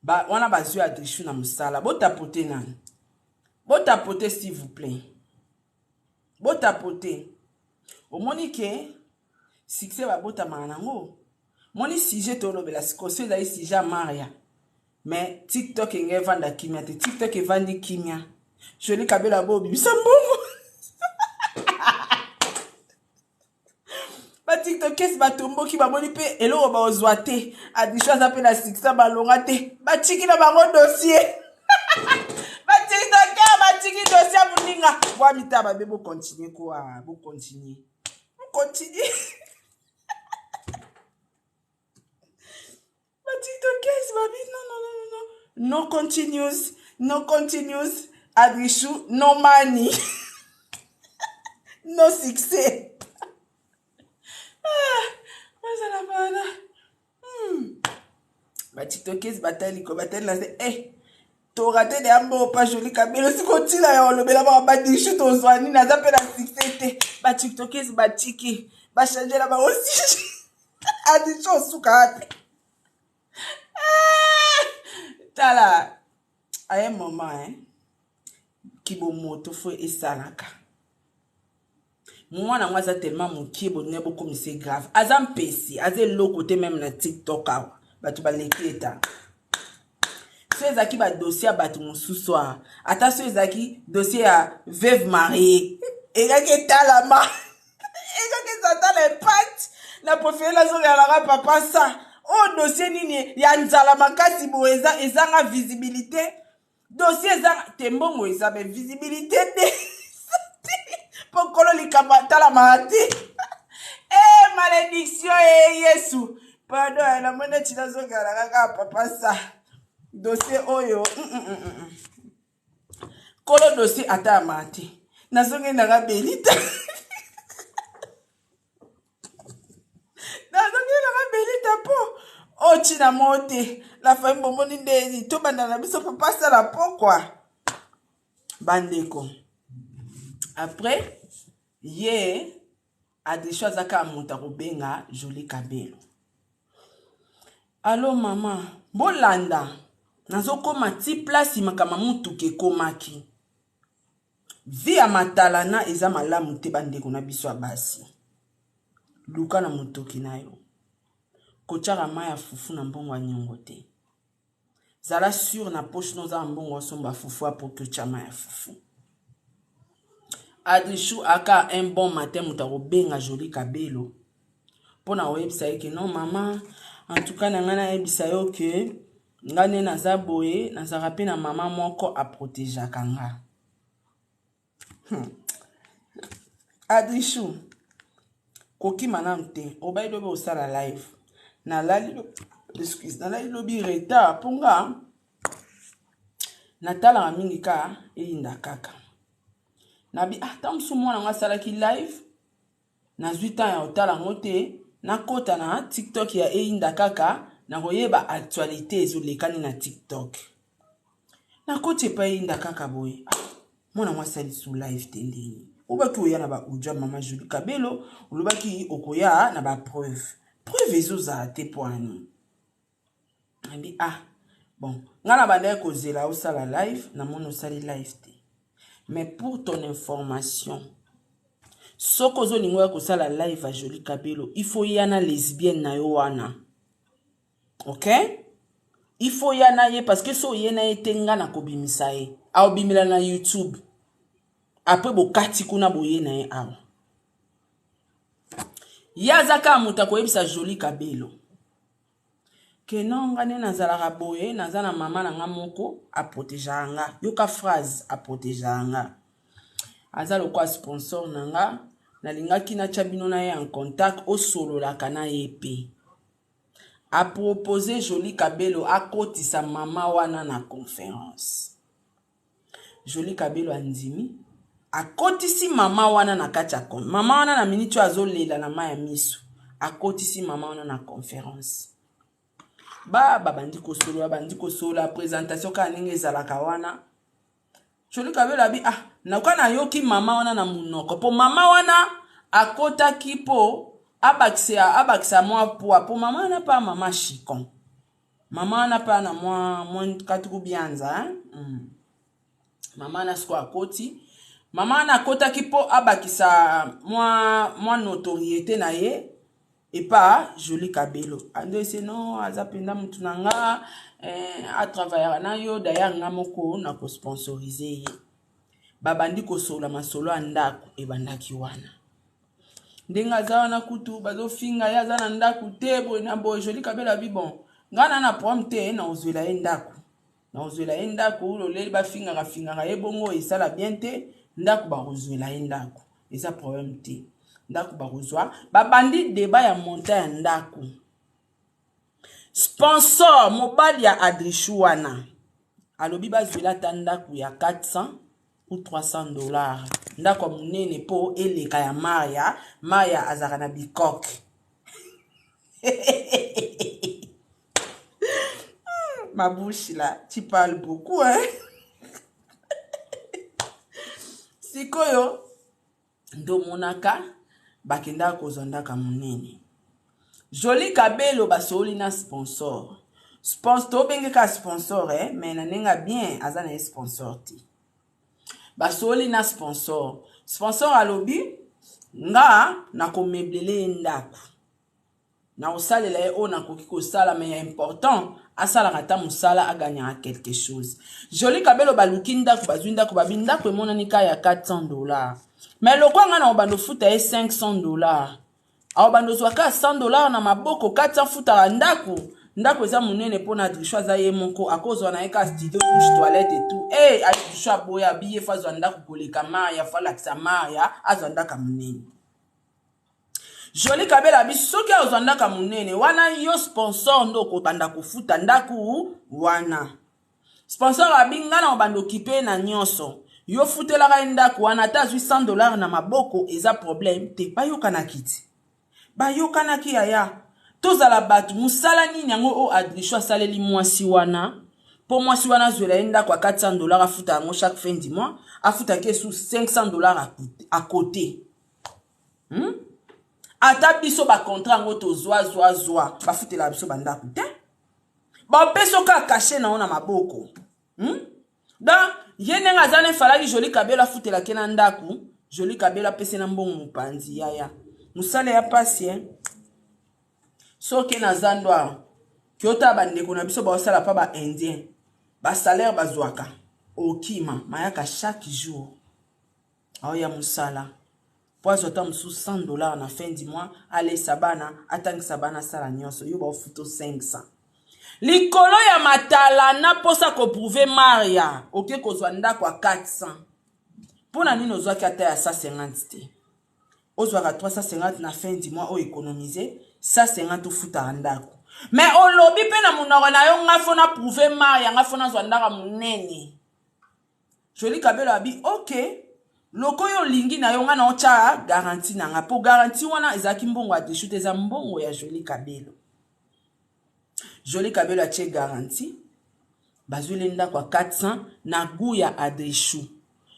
ba wana bazui Adrichou na musala botapote nani botapote s'il vous plaît botapote omoni ke succès ba bota manango moni sujet to lobela sikoyo ezali sujet Maria mais TikTok engevanda kimia te TikTok evandi kimia. Joli kabela bobi bisambongo. Ba TikTokers batomboki baboni pe eloko bazwa te addition aza pe na succès balonga te batiki na bango dossier batiki dossier muninga bwa mita babe bo continuer quoi bo continuer TikTokers babi no continues addition no money no succès la bana TikTokers batali la torate de ambo pa Jolie Kabelo si kotina ya olobela ba badishu tozwani naza pe na succès te TikTokers batiki ba changer la ba aussi addition suka tala à un moment kibo moto fo esalaka mwana mwaza tellement mokie bonne beaucoup mais c'est grave azam pesi aze lo côté même na TikTok awa batu baleki eta so ezaki ba dossier batu mosusu ata so ezaki dossier ya veuve mariée ezaki tala ma ezaki zata les pattes na profil la zone ya papa ça oh dossier nini ya nzala makasi bo ezanga visibilité dossier ezanga tembongo ezabe visibilité de pokolo likabata la mati malédiction yesu pardon la mona chinazo kaka papa ça dossier oyo kolo dossier ata mati nazonge na belita po china mote la famille bomoni ndezi to banda na biso papa ça la pourquoi bandeko après ye a des choses à kamuta kobenga Jolie Kabelo allo maman bolanda nazokoma ti place makama mutu ke komaki via matalana eza malamu te bandeko na biso abasi luka na mutoki nayo kochara maya fufu na mbongo nyongo te zala sur na poche noza mbongo somba fufu pour que chama ya fufu adishu aka un bon matin mutako benga Jolie Kabelo pona website ke non maman en tout cas nangana ebisa yo ke ngane naza boye nazaka pe na maman moko a protéger kanga adishu koki manante obayido be osala live na lali lobi retard ponga natala mingi ka eyinda kaka nabi tamsu mwana ngasalaki live na 8 ans ya otala ngote na kota na TikTok ya eyinda kaka na koyeba actualité ezolekani na TikTok na kote pa eyinda kaka boye mwana mwasali su live tendeni obaki oya na ba uja mama Jolie Kabelo olobaki okoya na ba preuve ezoza te poani nabi bon ngana banda kozela osala live na mona osali live te mais pour ton information soko zo lingo ya kosala live à Jolie Kabelo il faut yana lesbienne na yo wana OK il faut yana ye parce que so yena etenga na kobimisa ye a obimila na YouTube après bokati kuna boyena ye awa yazaka muta koyebisa Jolie Kabelo ke non ngane nazalaka boye nazana mama na nga moko a protéger nga yoka phrase a protéger nga azalo kwa sponsor nanga nalingaki na chabino na ye en contact o solo la kana yepe a proposer Jolie Kabelo a kotisa mama wana na conférence Jolie Kabelo andimi a kotisi mama wana na kacha kon mama wana na minute azolela na maya miso a kotisi mama wana na conférence bandi ko solo la présentation ka ninge zalaka wana Jolie Kabelo abi nakana yoki mama wana na munoko po mama wana akota kipo abakisa mwa po mama wana pa mama chikon mama wana pa na mwa katuku bianza mama wana sko akoti mama wana akota kipo abakisa mwa notoriété na ye et pas Jolie Kabelo ando c'est non azapenda mutu nanga a travailler na yo d'ailleurs nga moko na ko sponsoriser ye babandi ko sola masolo andako e bandaki wana ndenga za wana kutu bazo finga ya za na ndaku te boy na boy Jolie Kabelo abi bon ngana na problème te na ozwela ye ndaku na ozwela ye ndaku loleli bafinga finga ye bongo esala bien te ndaku ba ozwela ye ndaku eza problème te ndaku ba ozwa babandi débat ya monta ya ndaku sponsor mobile ya Adrichou wana alobi bazwela ta ndaku ya 400 ou 300 dollars ndako munene po eleka ya Maya azaka na bikok ma bouche là tu parles beaucoup hein sikoyo ndo monaka bakenda kozondaka munene Jolie Kabelo basoli na sponsor to bengeka sponsor mais na nenga bien azana sponsor ti basoli na sponsor alobi nga na komeblele ndaku na osalela ye o na koki kosala mais important asala kata musala aganya quelque chose Jolie Kabelo baluki ndaku bazwi ndaku babi ndaku emonani ka ya 400 dollars mais lokwa nga na obando futa ye 500 dollars awo bando zwaka 100 dollars na maboko 400 futa ndaku ndako eza munene pona Adrichou aza ye moko akozwa na ye ka studio douche toilette et tout Adrichou aboya biye fazwa ndako koleka Maya falakisa Maya azwa ndaka munene Jolie Kabelo abi soki azwa ndaka munene wana yo sponsor ndo kobanda kofuta ndaku wana sponsor abi ngana obanda okipe na nyonso yo futelaka ndaku wana ta 100 dollars na maboko eza problème te bayokana kiti bayokana ki yaya tozala batu musala nini yango o Adrichou asaleli mwasi wana po mwasi wana zwela enda kwa 400 dollars afuta yango chaque fin du mois afuta ke sous 500 dollars à côté ata biso ba contrat yango to zwa bafutela biso bandaku te ba peso ka caché na ona maboko donc yene ngazane falaki Jolie Kabelo afutela ke na ndaku Jolie Kabelo apese na mbongo mupanzi yaya musale ya pasi soki na zandwa kyota bandeko na biso baosala pa ba indien ba salaire bazwaka okima mayaka chaque jour aoya musala po azwata musu 100 dollars na fin du mois ale sabana atangisa bana sala nyonso yo baofuto 500 likolo ya matala na posa koprouve Maria oke kozwa ndako a 400 pona nini ozwaki ata ya 150 te ozwaka 350 na fin du mois o économiser 150 ofuta ndako mais olobi pe na munoko na yo ngafona prouve Maria ngafona zwa ndaka munene Jolie Kabelo abi ok loko yo lingi na yo ngana ocha garantie na nga po garantie wana ezaki mbongo Adrichou te za mbongo ya Jolie Kabelo Jolie Kabelo atie garantie bazwile ndako a 400 na gu ya Adrichou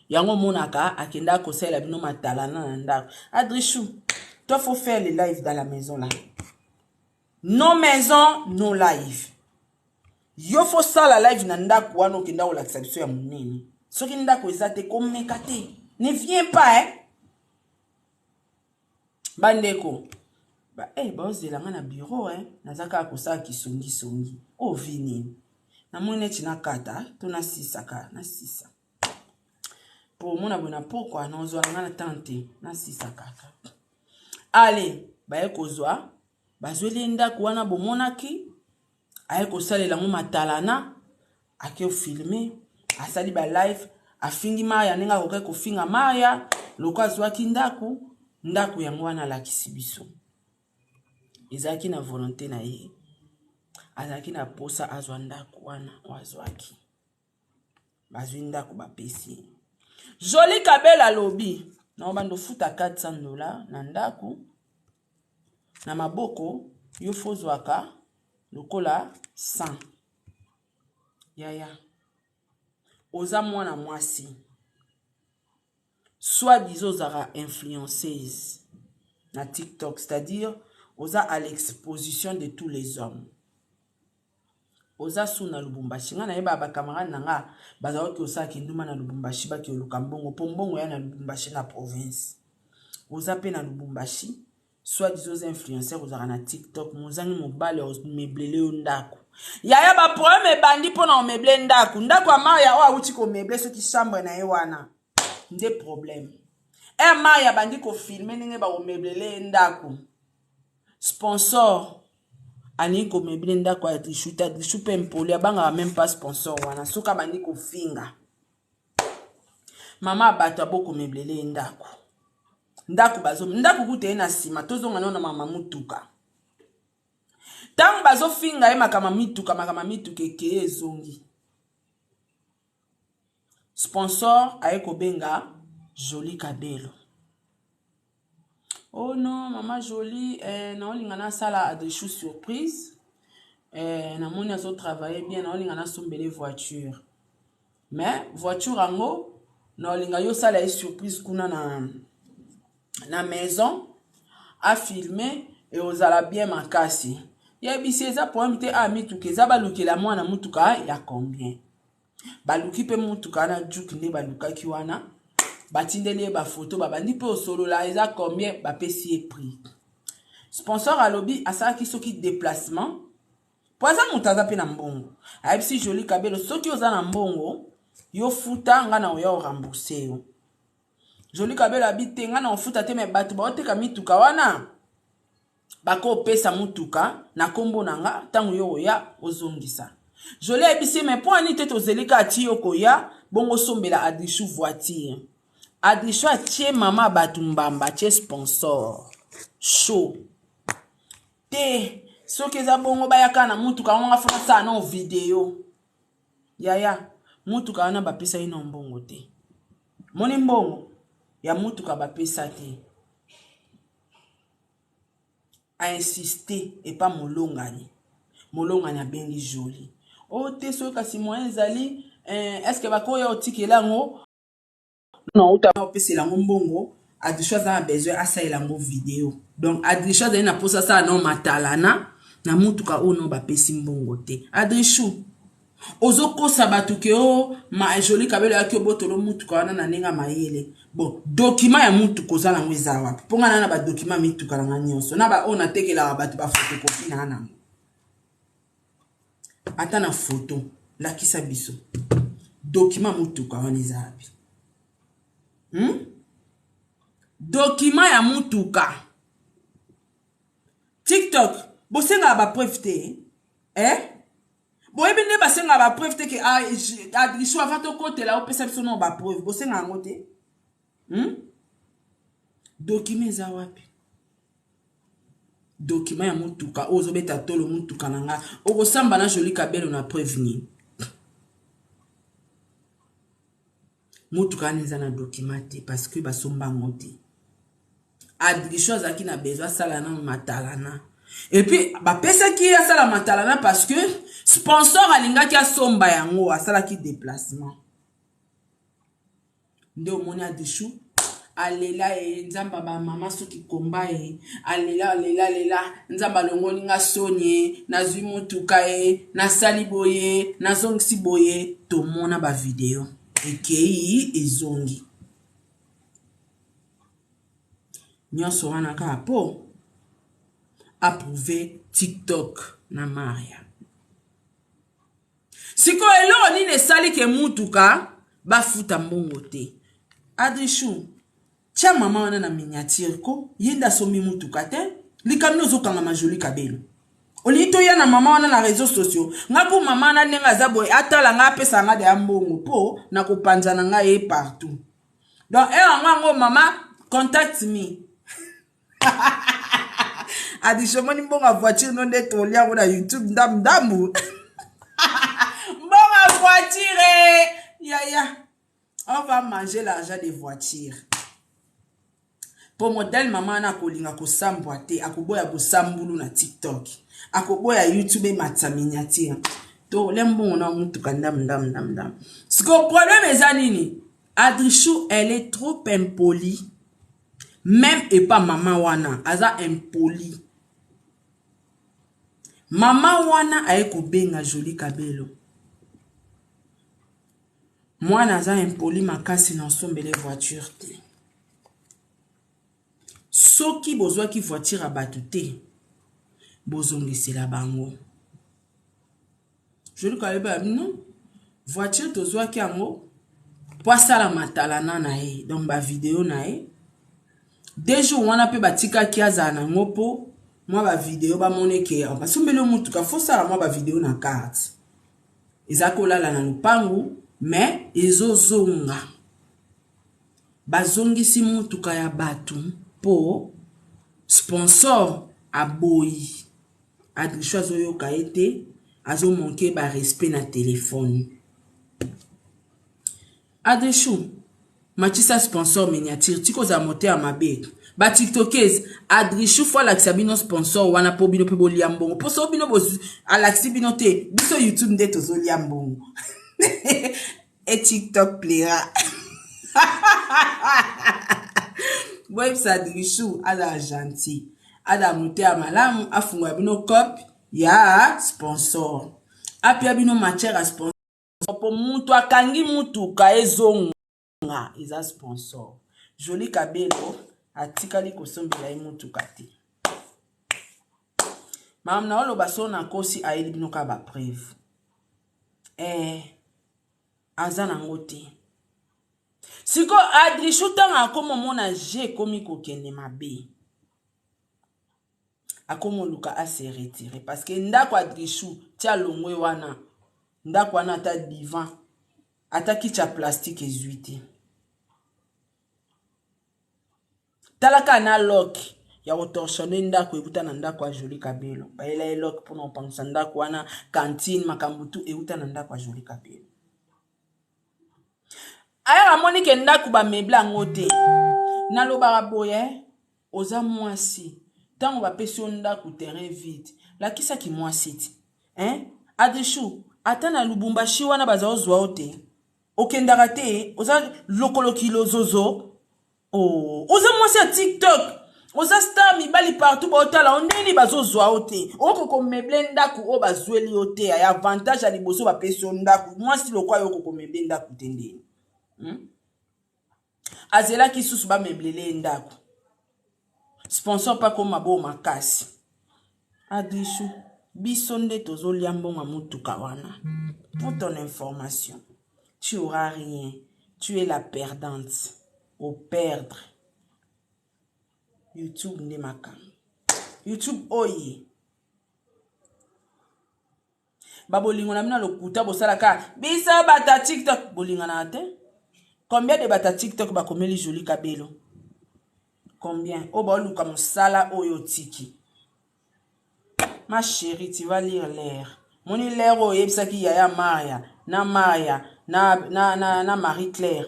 yango monaka akenda kosala bino matalana na ndako Adrichou toi faut faire les lives dans la maison là no maison no live yo faut ça la live na ndako wana okenda olakisa biso ya munene soki ndako eza te komeka te ne viens pas bandeko ba baozela nga na bureau nazaka kosala kisongi ovini na mwene china kata to na sisa ka na sisa po mona bona pokwa na ozwa nga na tante na sisa kaka ale baye kozwa bazweli ndako wana bomonaki aye kosalela ngo matalana ake filmer asali ba live afingi Maya nenga koke kofinga Maya loko azwaki ndaku yango wana lakisi biso ezaki na volonté na ye azaki na posa azwa ndaku wana wazwaki bazwi ndaku bapesi Jolie Kabelo alobi na bando futa 400 dollars na ndaku na maboko yo fozwaka lokola 100 yaya oza mwana mwasi soit disons zara influenceuse na TikTok, c'est-à-dire oza à l'exposition de tous les hommes oza sous na Lubumbashi nga na yeba ba camarade nanga bazao ki osa kinduma na Lubumbashi ba ki oluka mbongo po mbongo ya na Lubumbashi na province oza pe na Lubumbashi soit disons influenceurs oza na TikTok muzangi mobale meblele ndako yaya ba problème bandi pona o meble ndako ndako ama ya o awuti ko meble so ki chambre na ye wana nde problème Maya bandi ko filmer ninge ba omeblele ndako. Sponsor ani ko meblele ndako ya Adrissou pe mpoli abanga même pas sponsor wana soka bandi ko finga. Mama bato aboko meblele ndako. Ndako kute na sima tozonga na mama mutuka. Tango bazo finga ye makama mituka eke ezongi. Sponsor aeko benga Jolie Kabelo. Oh non, maman Jolie, non, lingana sala Adrissou surprise. Na moni azo travailler bien, non, lingana sombele voiture. Mais voiture ango, non, linga yo sala e surprise kuna na maison, a filmer et ozala bien makasi. Ya bisi eza poème te a mituka eza baluki la mwana mutuka ya combien. Baluki pe mutuka na juk nde baluka ki wana. Batindele ba photo babandi pe solo la eza combien ba pesi e prix. Sponsor à lobby asala ki soki déplacement. Poza mutaza pe na mbongo. Aibisi Jolie Kabelo soki oza na mbongo yo futa nga na oya rembourser yo. Jolie Kabelo habite nga na ofuta te me batu ba oteka mituka wana. Bako pesa mutuka na kombo nanga tangu yo oya ozongisa. Jolie aibisi me po ani te tozelika ati yo koya bongo sombela Adrissou voiture. Adrissou atie mama batu mbamba atie sponsor. Show. Te soki eza bongo bayaka na mutuka wanga fasa na video. Yaya, mutuka wana bapesa ina mbongo te. Moni mbongo ya mutuka bapesa te. A insister et pas molongani. Molongani a bengi Jolie. Oh te soki kasi moyen ezali est-ce que bakoya otikela ngo non uta opesi lango mbongo Adrissou a besoin asa elango vidéo. Donc Adrissou a na posa sa na matalana na mutuka ono bapesi mbongo te. Adrissou ozo kosa batuke o ma Jolie Kabelo ya botolo mutuka wana na nenga mayele. Bon, document ya mutuka ozala ngo eza wapi? Ponga na ba document mituka na nyonso. Na ba ona tekela batu ba photocopie na na. Ata na photo la kisa biso. Document mutuka wana eza wapi? Document ya mutuka. TikTok bosenga ba preuve te boyebi nde basenga ba preuve te ke Adrissou avant to kote la opesa biso no ba preuve bosenga ngo te document eza wapi? Document ya mutuka ozo beta tolo mutuka nanga okosamba na Jolie Kabelo na preuve ni mutuka neza na document te parce que basomba ngo te. Adrissou azaki na besoin sala na matalana. Et puis bapesa ki asala matalana parce que sponsor alingaki asomba yango asala ki déplacement. Nde omoni Adrissou alela nzamba ba mama soki komba alela nzamba longoli nga sonye nazwi mutuka na sali boye na zongisi boye to mona ba video ekei ezongi. Nyonso wana ka po approuvé TikTok na Maria. Siko elo ni ne sali ke mutuka ba futa mbongo te. Adrissou tia mama wana na miniature ko yenda somi mutuka te likamino zokanga ma Jolie Kabelo. Olito ya na mama wana na réseaux sociaux. Ngapo mama na nenga zabo atala nga pesa nga de mbongo po na kopanzana nga partout. Donc ngo mama contact me. Adrissou moni mbonga voiture non de tolia ko na YouTube ndambu. Mbonga voiture. Ya. On va manger l'argent des voitures. Pour modèle maman na kolinga ko sambwa te akoboya bo sambulu na TikTok. Akoboya YouTube matsa miniature. To lembo na mutuka ndam. Siko problème ezanini. Adrissou elle est trop impolie. Même et pas maman wana aza impoli. Maman wana aeko benga Jolie Kabelo. Mwana aza impoli makasi na sombele voiture te. Soki bozwa ki voiture abatu te. Bozongisela bango. Jolie Kabelo non. Voiture tozwa ki ango. Poisa la matalana na e. Donc ba vidéo na e. 2 jours wana pe batika ki azala na ngopo mwa ba video ba moneke basumbelo mutuka fosala mwa ba video na carte eza kolala na lupangu mais ezozonga bazongisi mutuka ya batu po sponsor aboyi Adrichou azoyoka ete azomanke ba respect na telefone Adrichou Matissa sponsor miniature tiko za mote ya mabe ba tiktokers Adrichou fois lakisa bino sponsor wana po bino pe bolia mbongo po so bino bozu alaxi bino te biso YouTube nde tozolia mbongo et TikTok plaira boy sa Adrichou ala gentil ala mote ya malamu afungwa bino cop ya sponsor apia bino matière à sponsor po mutu akangi mutuka ezonga eza sponsor Joli Kabelo atikali kosombela ye mutuka te mam na oloba so na kosi ayeli bino ka ba preuve aza nango te siko Adrichou tanga akomo mona je komi kokende mabe akomo luka a se retirer parce que ndako Adrichou tia longwe wana ndako wana ata divan ata kicha plastique ezuite talaka na lock ya otorshone ndako euta na ndako a Joli Kabelo baela e lock pour pangisa ndako wana cantine makambutu euta na ndako a Joli Kabelo aya Monique ndako ba mebla ngote na loba boye oza mwasi tango ba pesio ndako terrain vide la kisa ki mwasi ti Adrichou ata na Lubumbashi wana bazao zwa ote okendaka te oza lokolo kilo zozo oza mwasi ya TikTok oza star mibali partout ba otala ondeni bazo zwa ote okoko meble ndako o bazweli ote ya avantage ya liboso ba pesio ndako mwasi lokwa yo okoko meble ndako tendeni azela ki susu ba meblele ndako sponsor pa ko mabo makasi Adrichou biso nde tozolia mbongo mutuka wana pour ton information tu auras rien tu es la perdante au perdre YouTube nde makam YouTube oye babolingo na mina lokuta bosalaka bisa bata TikTok bolinga na te combien de bata TikTok bakomeli Joli Kabelo combien o ba luka mosala oyo tiki ma chérie tu vas lire l'air moni l'air o yebsaki ya Maria na Marie-Claire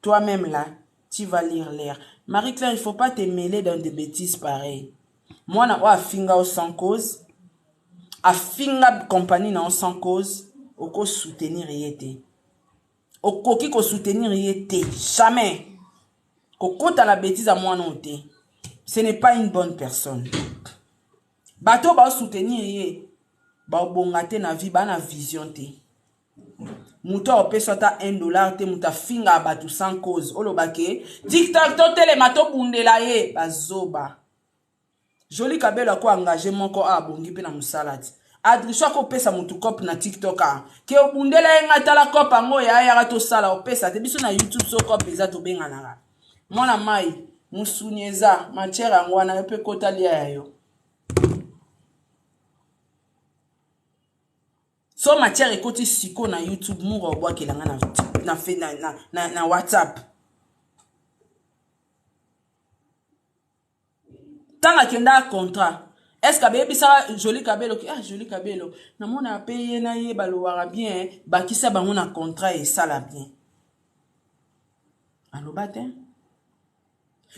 toi-même là tu vas lire l'air Marie-Claire il faut pas te mêler dans des bêtises pareilles moi na wa finga au sans cause a finga compagnie na sans cause oko soutenir yete okoki ko soutenir yete jamais kokota la bêtise à moi non te ce n'est pas une bonne personne bato ba soutenir ye ba bongate na vie ba na vision te muto opesa ta $1 te muta finga bato sans cause olobake TikTok to tele mato bundela ye bazoba Joli Kabelo ko engagé moko a bongi pe na musalati Adrichou ko pesa mutu cop na TikTok ke obundela ye ngata la cop ngo ya to sala opesa te biso na YouTube so cop eza to benga na mwana mai musunyeza matière ngwana yo pe kota lia yo so matière ekoti siko na YouTube muro obwakelanga na WhatsApp tanga kenda contrat est-ce que bebisa Joli Kabelo ki Joli Kabelo na mona paye na ye balowara bien bakisa bango na contrat et ça la bien alobate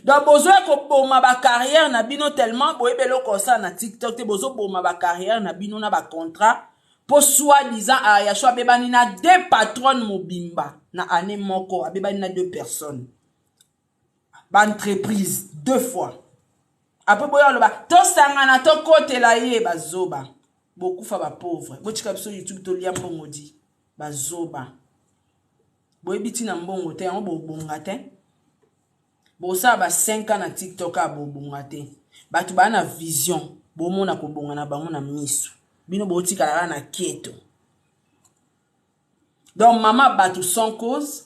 donc bozo ko boma ba carrière na bino tellement boyebelo ko ça na TikTok te bozo boma ba carrière na bino na ba contrat pour soi-disant Ayachou abebani na 2 patronnes mobimba na année moko abebani na 2 personnes ba entreprise 2 fois après boya loba to sangana to kote la ye bazoba beaucoup fa ba pauvre botika biso YouTube to lia mbongo di bazoba boyebiti na mbongo te on bobonga te bosa ba 5 ans na TikTok a bobonga te batu ba na vision bomona ko bonga na bango na misu bino botika la na kieto donc maman batu sans cause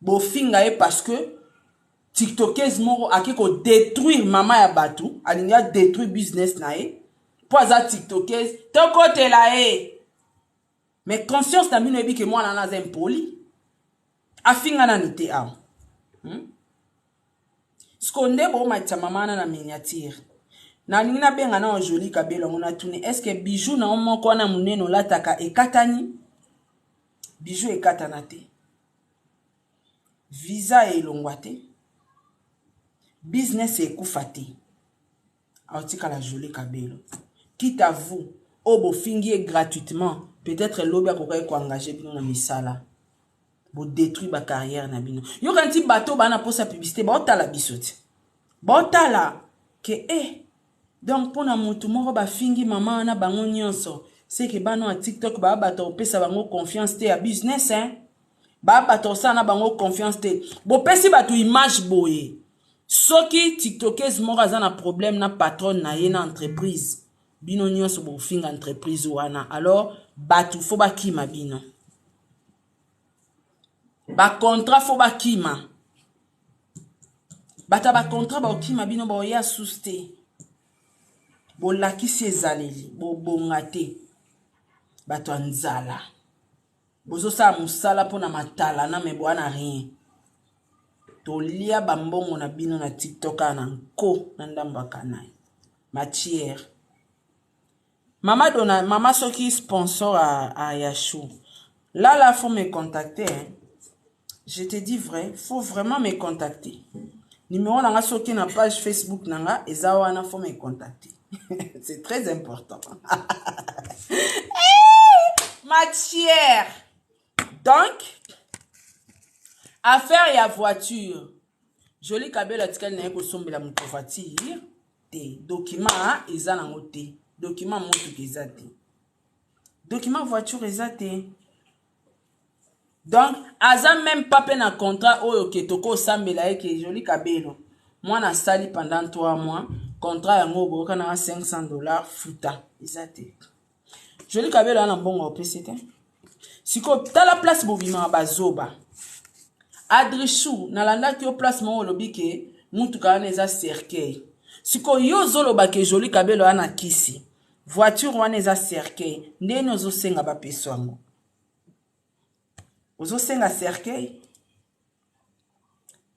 bo finga e parce que tiktokese moko akiko détruire mama ya bato alingi détruire business na ye po aza tiktokese tokotela ye mais conscience na bino yebi ke mwana na aza impoli afinga nani te awa skonde bomatisa mama wana na miniature nalingi nabenga na Jolie Kabelo yango natuni eske bijou na moko wana monene olataka ekatani bijou ekatana te visa elongwa te business ekufa te aotikala Jolie Kabelo quitte à vous obo fingi gratuitement peut-être lobi akokai ko engager bino na misala bo détruire ba carrière na bino yo kanti bato bana posa publicité ba otala bisoti ba otala ke donc pona mutu moko ba fingi mama na bango nyonso c'est que bano a TikTok ba bato opesa bango confiance te ya business ba bato sana bango confiance te bo pesi bato image boye soki tiktokese moko aza na problème na patron na ye na entreprise bino nyonso bo finga entreprise wana alors bato fo bakima bino ba contrat fo bakima bata ba contrat ba okima bino ba oya suste bo lakisi ezaleli bo bonga te bato anzala bozo sa musala pona matala na me bwana rien tolia bambongo na bino na TikTok na nko na ndambaka naye matière mama soki sponsor à Yashou là faut me contacter je te dis vrai faut vraiment me contacter numéro nanga soki na page Facebook nanga eza wana faut me contacter c'est très important matière donc affaire ya voiture Jolie Kabelo atikali na ye kosombela moto voiture te document eza nango te document motuka eza te document voiture eza te donc aza même pas pe na contrat oyo ke toko osambela ye ke Jolie Kabelo mwana sali pendant 3 mois contrat yango boyoka na $500 futa eza te Jolie Kabelo ana mbongo opesi te siko tala place bovima bazoba Adrissou nalandaki yo place mo olobi ke mutuka wana eza cercueil siko yo zoloba ke Jolie Kabelo ana kisi voiture wana eza cercueil ndeni ozosenga bapeso yango ozosenga cercueil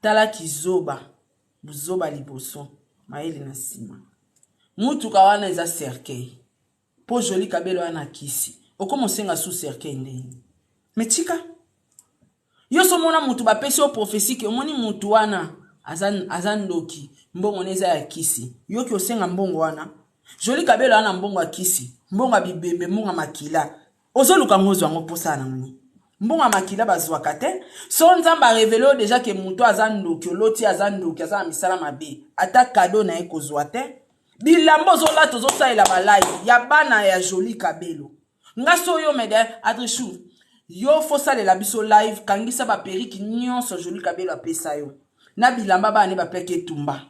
tala kizoba buzoba liboso mayele na sima mutuka wana eza cercueil po Jolie Kabelo ana kisi okomo senga sous cercueil ndeni metika yo so mona mutu ba pesi o prophétie ke omoni mutu wana azan ndoki mbongo neza ya kisi yo ki osenga mbongo wana Jolie Kabelo ana mbongo ya kisi mbongo bibembe mbongo makila ozoluka ngozo ngo posa na muni mbongo makila bazwaka te so nzamba révélo déjà que mutu azan ndoki loti azan ndoki azan misala mabe ata cadeau na ekozwa te bilambo zola tozo salela ba live ya bana ya Jolie Kabelo ngaso yo mede Adrissou yo fosa la biso live kangisa ba periki nyonso Jolie Kabelo apesa yo na bilamba bane ba peke tumba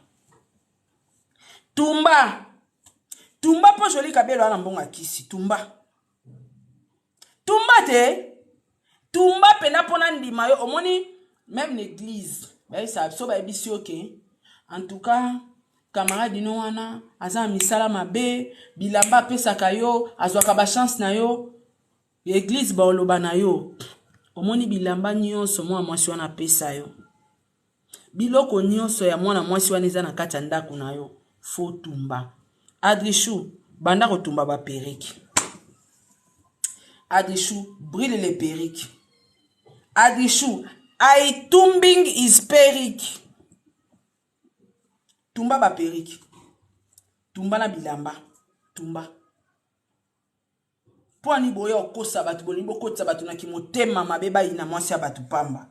po Jolie Kabelo ana mbonga kisi tumba te tumba pena pona ndima yo omoni même l'église ba ça so ba bisi okay en tout cas camarade no wana aza misala mabe bilamba pesa kayo azwaka ba chance na yo l'église ba oloba na yo omoni bilamba nyonso mwa mwasi wana pesa yo biloko nyonso ya mwana mwasi wana eza na kati ya ndako na yo fo tumba Adrissou banda kotumba ba periki Adrissou brûle les periki Adrissou I tumbing is periki tumba ba periki tumba na bilamba tumba po ani boya okosa batu bolimbo kotsa batu na kimotema mabeba ina mwasi ya batu pamba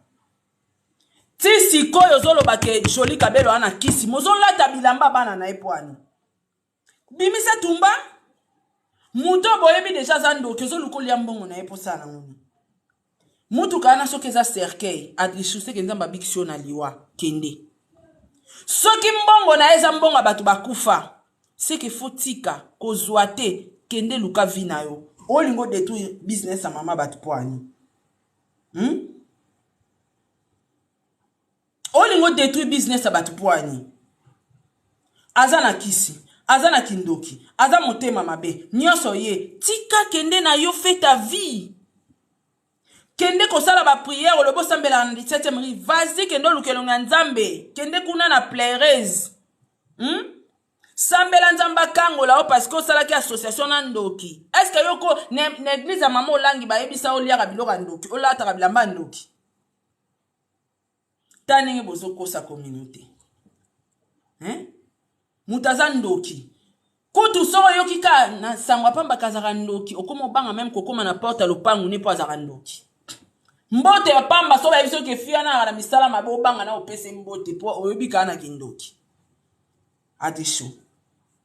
ti sikoyo zoloba ke Jolie Kabelo ana kisi mozolata bilamba bana na epoani bimisa tumba muto boyebi deja zando ke zolukolia mbongo na eposa na ngoni mutu kana soki eza cercueil Adrissou seke nzamba bikisio na liwa kende soki mbongo na eza mbongo batu bakufa seke fotika kozwa te kende luka vi na yo olingo détruire business ya mama batu poani olingo détruire business abatu poani azana kisi azana kindoki aza motema mabe nyonso ye tika kende na yo fait ta vie kende kosala ba prière o lobo sambela na 17e ri vas-y kende lukelonga nzambe kende kuna na pleureuse sambela nzamba kangola o parce que osala ki association na ndoki est-ce que yoko n'église mama olangi ba yebisa oliaka biloko ndoki olataka bilamba ndoki taningi bozo kosa communauté mutaza ndoki kutu soko yoki ka na sangwa pamba kazaka ndoki okoma obanga même kokoma na porte lopangu ne po azaka ndoki mbote ya pamba so ba biso ke fia na misala mabe obanga na opese mbote po oyebi kana kindoki adisho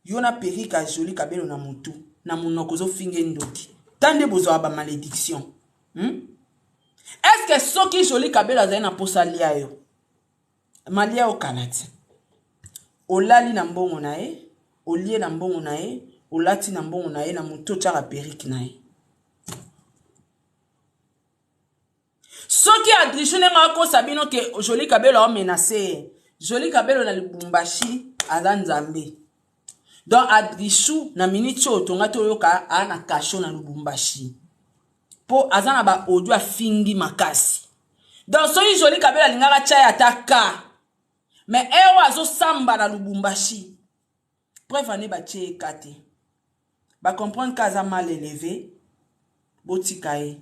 yona perika joli kabelo na mutu na munoko zo finge ndoki tande bozo aba malédiction est-ce que soki joli kabelo azali na posa lia yo malia o kanati olali na mbongo na ye olie na mbongo na ye olati na mbongo na ye na mutu tshaka perike na ye soki adrisho nenga ko sabino ke joli kabelo o menacer joli kabelo na Lubumbashi aza nzambe donc adrisho na minute otonga to yoka ana kasho na Lubumbashi po azana ba audio afingi makasi donc soki joli kabelo alingaka tshaya ataka mais ewa azo samba na Lubumbashi preuve ane ba tshie kate ba comprendre kaza mal élevé botika ye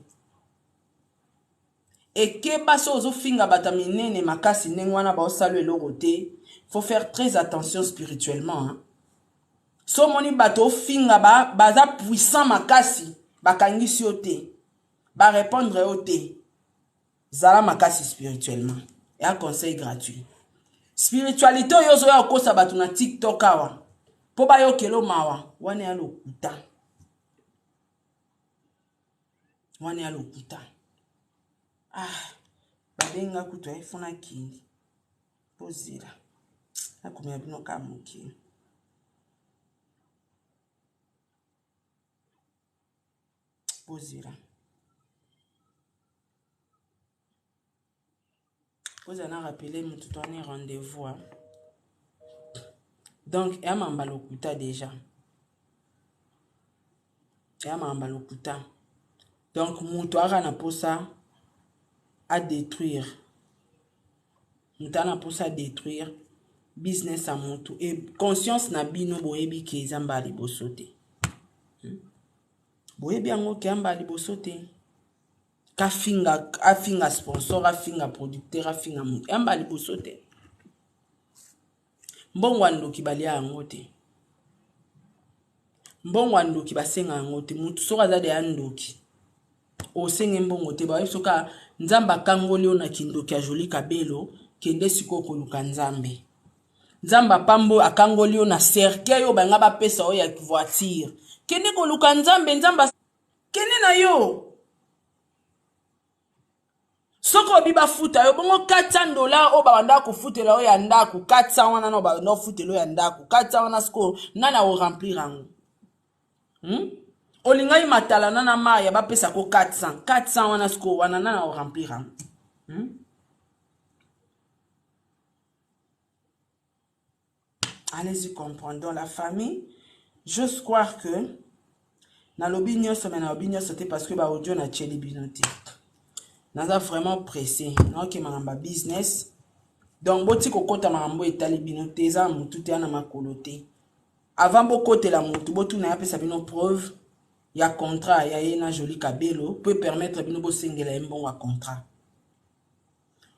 et que baso ozo finga bataminene makasi nengwana ba osalo eloko te faut faire très attention spirituellement so moni bato finga baza puissant makasi bakangisi yo te ba répondre yo te zala makasi spirituellement et un conseil gratuit spiritualité yozo ya kosa bato na TikTok awa po ba yo kelo mawa wane ya lokuta babenga kutu efuna kindi pozira akomya bino ka mokili pozira na rappeler mutu toni rendez-vous donc ya mamba lokuta déjà ya mamba lokuta donc mutu aka na posa à détruire mutana posa détruire business à mutu et conscience na bino boyebi ke ezamba liboso te boyebi yango ke amba liboso te afinga sponsor afinga producteur afinga mutu amba liboso te mbongo ndoki balia yango te mbongo ndoki basenga yango te mutu soka aza de ndoki osenge mbongo te ba soka nzamba kangoli ona kindoki ya joli kabelo kende siko koluka nzambe nzamba pambo akangoli ona cercueil yo banga ba pesa o ya voiture kende koluka nzambe nzamba kende na yo soko biba futa yo bongo $400 o banda ko futela o ya ndaku 400 wana no ba no futelo ya ndaku 400 wana sko nana o remplir ango olingai matala nana maya ba pesa ko 400 wana sko wana nana o remplir ango allez-y comprendre dans la famille j'ose croire que na lobinyo somena lobinyo c'était parce que ba audio na tcheli binoté naza vraiment pressé donc mangamba business donc boti kokota mangambo etali bino te za mutu te na makolo te avant bokotela mutu botu na yapesa bino preuve ya contrat ya ye na joli kabelo peut permettre bino bosengela mbongo wa contrat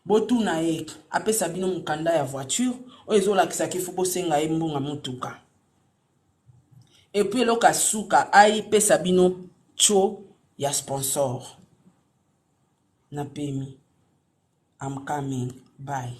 botu na ye apesa bino mukanda ya voiture o ezolakisa ke fu bosenga ye mbongo mutuka et puis loka suka ai pesa bino cho ya sponsor na pemi. I'm coming. Bye.